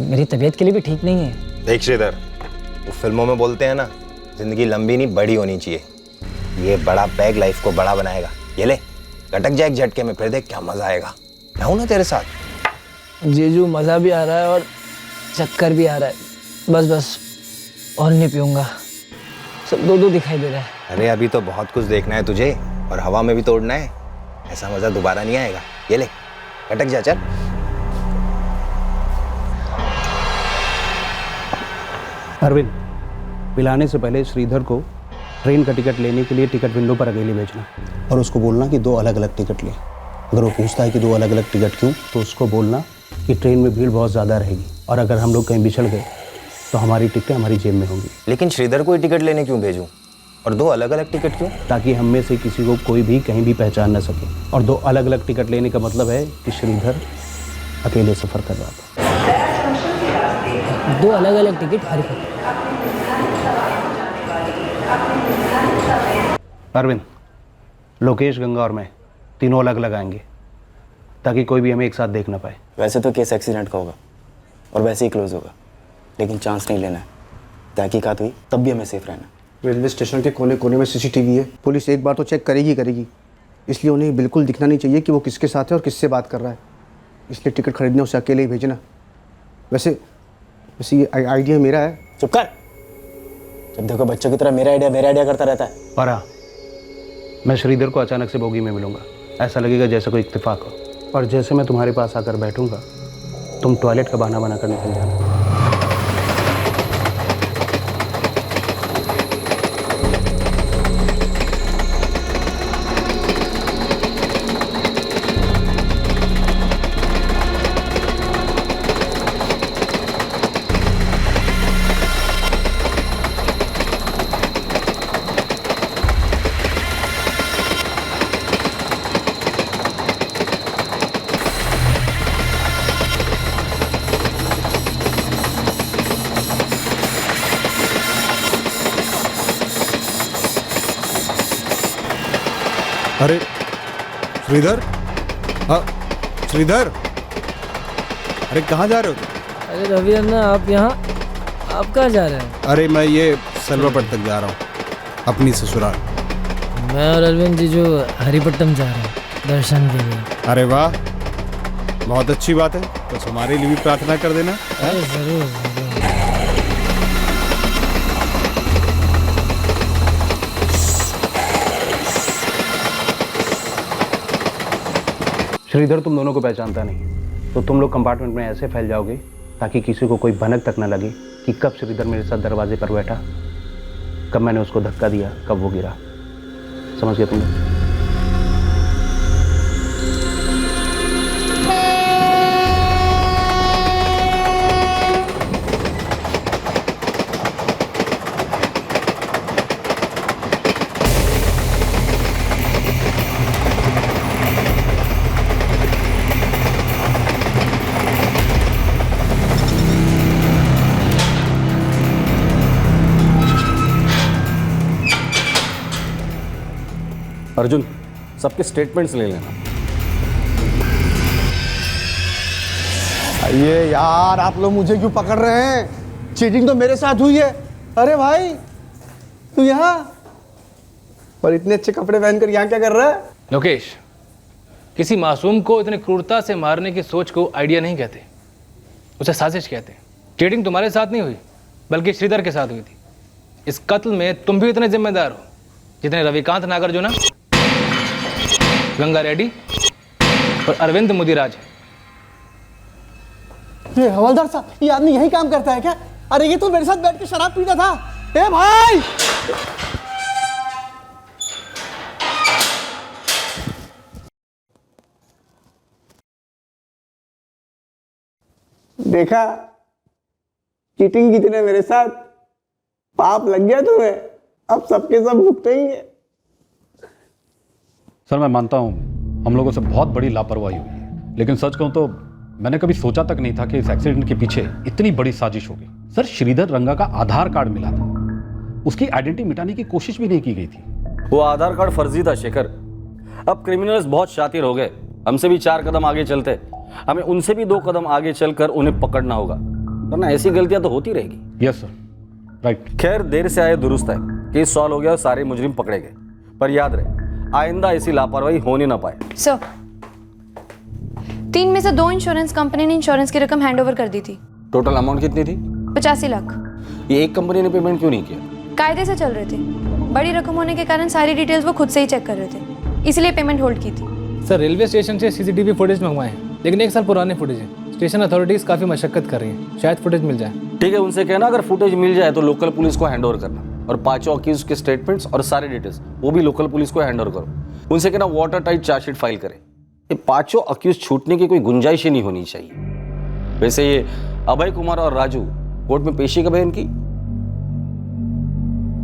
Speaker 3: मेरी तबीयत के लिए भी ठीक नहीं है।
Speaker 5: देख श्रीधर, वो फिल्मों में बोलते हैं ना, जिंदगी लंबी नहीं बड़ी होनी चाहिए। ये बड़ा पैग लाइफ को बड़ा बनाएगा। ये ले, गटक जाए एक झटके में, फिर देख क्या मजा आएगा। मैं हूं ना तेरे साथ।
Speaker 3: जीजू, मज़ा भी आ रहा है और चक्कर भी आ रहा है। बस बस, और नहीं पीऊंगा, सब दो दो दिखाई दे रहा है।
Speaker 5: अरे अभी तो बहुत कुछ देखना है तुझे। और हवा में भी तोड़ना है, ऐसा मजा दोबारा नहीं आएगा। ये ले, अटक जा, चल।
Speaker 2: अरविंद, पिलाने से पहले श्रीधर को ट्रेन का टिकट लेने के लिए टिकट विंडो पर अकेले भेजना और उसको बोलना कि 2 अलग अलग टिकट ले। अगर वो पूछता है कि 2 अलग अलग टिकट क्यों, तो उसको बोलना कि ट्रेन में भीड़ बहुत ज़्यादा रहेगी और अगर हम लोग कहीं बिछड़ गए तो हमारी टिकटें हमारी जेब में होंगी।
Speaker 5: लेकिन श्रीधर को ही टिकट लेने क्यों भेजूं? और 2 अलग अलग टिकट क्यों?
Speaker 2: ताकि हम में से किसी को कोई भी कहीं भी पहचान न सके। और 2 अलग अलग टिकट लेने का मतलब है कि श्रीधर अकेले सफ़र कर रहा था।
Speaker 3: 2 अलग अलग टिकट हरिपट।
Speaker 2: अरविंद, लोकेश, गंगा और मैं तीनों अलग अलग आएंगे ताकि कोई भी हमें एक साथ देख ना पाए।
Speaker 10: वैसे तो केस एक्सीडेंट का होगा और वैसे ही क्लोज होगा, लेकिन चांस नहीं लेना है। तहकीकात हुई तब भी हमें सेफ रहना।
Speaker 15: रेलवे स्टेशन के कोने कोने में सीसीटीवी है, पुलिस एक बार तो चेक करेगी, इसलिए उन्हें बिल्कुल दिखना नहीं चाहिए कि वो किसके साथ है और किससे बात कर रहा है। इसलिए टिकट खरीदने उसे अकेले ही भेजना। वैसे ये आइडिया मेरा है।
Speaker 10: चुप कर, जब देखो बच्चों की तरह मेरा आइडिया करता रहता है।
Speaker 2: परा, मैं श्रीधर को अचानक से बोगी में मिलूंगा, ऐसा लगेगा जैसे कोई इत्तेफाक हो। और जैसे मैं तुम्हारे पास आकर बैठूंगा, तुम टॉयलेट का बहाना बनाकर निकल जाना। अरे श्रीधर, श्रीधर, अरे कहाँ जा रहे हो?
Speaker 3: अरे रवि अन्ना, आप यहाँ, आप कहाँ जा रहे हैं?
Speaker 2: अरे मैं ये सलवापट तक जा रहा हूँ, अपनी ससुराल।
Speaker 3: मैं और अरविंद जी जो हरिपट्टम जा रहे हैं दर्शन के लिए।
Speaker 2: अरे वाह, बहुत अच्छी बात है। तो हमारे लिए भी प्रार्थना कर देना।
Speaker 3: अरे जरूर।
Speaker 2: श्रीधर तुम दोनों को पहचानता नहीं, तो तुम लोग कंपार्टमेंट में ऐसे फैल जाओगे ताकि किसी को कोई भनक तक न लगे कि कब श्रीधर मेरे साथ दरवाजे पर बैठा, कब मैंने उसको धक्का दिया, कब वो गिरा। समझ गए तुम लोग?
Speaker 22: अर्जुन, सबके स्टेटमेंट्स ले लेना।
Speaker 15: ये यार, आप लोग मुझे क्यों पकड़ रहे हैं? चीटिंग तो मेरे साथ हुई है। अरे भाई, तू यहाँ और इतने अच्छे कपड़े पहनकर यहाँ क्या कर रहा है?
Speaker 20: लोकेश, किसी मासूम को इतनी क्रूरता से मारने की सोच को आइडिया नहीं कहते, उसे साजिश कहते हैं। चीटिंग तुम्हारे साथ नहीं हुई, बल्कि श्रीधर के साथ हुई थी। इस कत्ल में तुम भी इतने जिम्मेदार हो जितने रविकांत नागार्जुन, गंगा रेड्डी और अरविंद मुदिराज।
Speaker 15: ये हवलदार साहब, ये आदमी यही काम करता है क्या? अरे ये तो मेरे साथ बैठ के शराब पीता था। ए भाई, देखा चीटिंग की तूने मेरे साथ, पाप लग गया तुम्हें, अब सबके सब भुगतेंगे।
Speaker 13: सर मैं मानता हूँ हम लोगों से बहुत बड़ी लापरवाही हुई है, लेकिन सच कहूँ तो मैंने कभी सोचा तक नहीं था कि इस एक्सीडेंट के पीछे इतनी बड़ी साजिश होगी। सर श्रीधर रंगा का आधार कार्ड मिला था, उसकी आइडेंटिटी मिटाने की कोशिश भी नहीं की गई थी।
Speaker 22: वो आधार कार्ड फर्जी था शेखर। अब क्रिमिनल्स बहुत शातिर हो गए, हमसे भी 4 कदम आगे चलते, हमें उनसे भी 2 कदम आगे चलकर उन्हें पकड़ना होगा, वरना ऐसी गलतियां तो होती रहेगी।
Speaker 13: Yes sir, right.
Speaker 22: खैर देर से आए दुरुस्त है, केस सॉल्व हो गया और सारे मुजरिम पकड़े गए। पर याद रहे, आइंदा ऐसी लापरवाही होने ना पाए।
Speaker 8: सर, 3 में से 2 इंश्योरेंस कंपनी ने इंश्योरेंस की रकम हैंडओवर कर दी थी।
Speaker 22: टोटल अमाउंट कितनी थी?
Speaker 8: 85 लाख।
Speaker 22: ये एक कंपनी ने पेमेंट क्यों नहीं किया?
Speaker 8: कायदे से चल रहे थे, बड़ी रकम होने के कारण सारी डिटेल्स वो खुद से ही चेक कर रहे थे। इसलिए पेमेंट होल्ड की थी।
Speaker 20: सर रेलवे स्टेशन से सीसीटीवी फुटेज मंगवाए हैं, लेकिन 1 साल पुराने फुटेज है। स्टेशन अथॉरिटीज काफ़ी मशक्कत कर रही हैं, शायद फुटेज मिल जाए।
Speaker 22: ठीक है, उनसे कहना अगर फुटेज मिल जाए तो लोकल पुलिस को हैंड ओवर करना, और 5 अक्यूज के स्टेटमेंट्स और सारे डिटेल्स वो भी लोकल पुलिस को हैंड ओवर करो। उनसे कहना वाटर टाइट चार्जशीट फाइल करें। ये 5 अक्यूज छूटने की कोई गुंजाइश ही नहीं होनी चाहिए। वैसे ये अभय कुमार और राजू कोर्ट में पेशी कब है इनकी?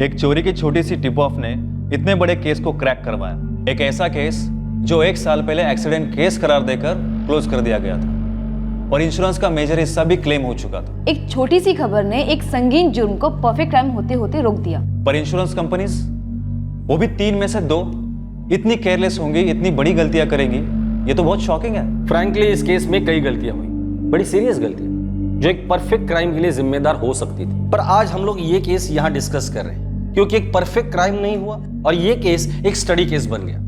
Speaker 7: एक चोरी की छोटी सी टिप ऑफ ने इतने बड़े केस को क्रैक करवाया। एक ऐसा केस जो 1 साल पहले एक्सीडेंट केस करार देकर क्लोज कर दिया गया था, और इंश्योरेंस का मेजर हिस्सा भी क्लेम हो चुका था।
Speaker 17: एक छोटी सी खबर ने एक संगीन जुर्म को परफेक्ट क्राइम होते होते रोक दिया।
Speaker 7: पर इंश्योरेंस कंपनीज, वो भी 3 में से 2, इतनी केयरलेस होंगी, इतनी बड़ी गलतियां करेंगी, ये तो बहुत शॉकिंग है।
Speaker 22: फ्रैंकली इस केस में कई गलतियां हुई, बड़ी सीरियस गलतियां जो एक परफेक्ट क्राइम के लिए जिम्मेदार हो सकती थी। पर आज हम लोग ये केस यहाँ डिस्कस कर रहे हैं क्योंकि एक परफेक्ट क्राइम नहीं हुआ और ये केस एक स्टडी केस बन गया।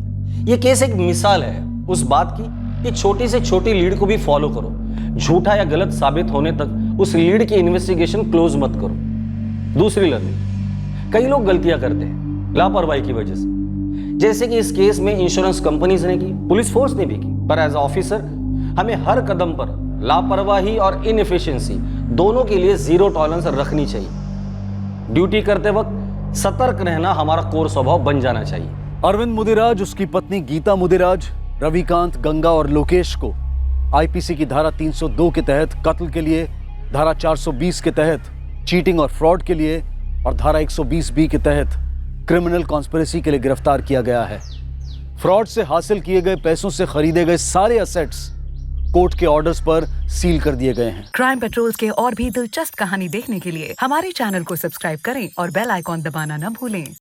Speaker 22: ये केस एक मिसाल है उस बात की कि छोटी से छोटी लीड को भी फॉलो करो, झूठा या गलत साबित होने तक उस लीड की इन्वेस्टिगेशन क्लोज मत करो। दूसरी लर्निंग, कई लोग गलतियां करते हैं लापरवाही की वजह से, जैसे कि इस केस में इंश्योरेंस कंपनीज ने की, पुलिस फोर्स ने भी की। पर एज ऑफिसर हमें हर कदम पर लापरवाही और इनएफिशिएंसी दोनों के लिए 0 टॉलरेंस रखनी चाहिए। ड्यूटी करते वक्त सतर्क रहना हमारा कोर स्वभाव बन जाना चाहिए।
Speaker 12: अरविंद मुदिराज, उसकी पत्नी गीता मुदिराज, रविकांत, गंगा और लोकेश को आईपीसी की धारा 302 के तहत कत्ल के लिए, धारा 420 के तहत चीटिंग और फ्रॉड के लिए और धारा 120B के तहत क्रिमिनल कॉन्स्पिरेसी के लिए गिरफ्तार किया गया है। फ्रॉड से हासिल किए गए पैसों से खरीदे गए सारे असेट्स कोर्ट के ऑर्डर्स पर सील कर दिए गए हैं।
Speaker 16: क्राइम पेट्रोल्स के और भी दिलचस्प कहानी देखने के लिए हमारे चैनल को सब्सक्राइब करें और बेल आइकॉन दबाना न भूलें।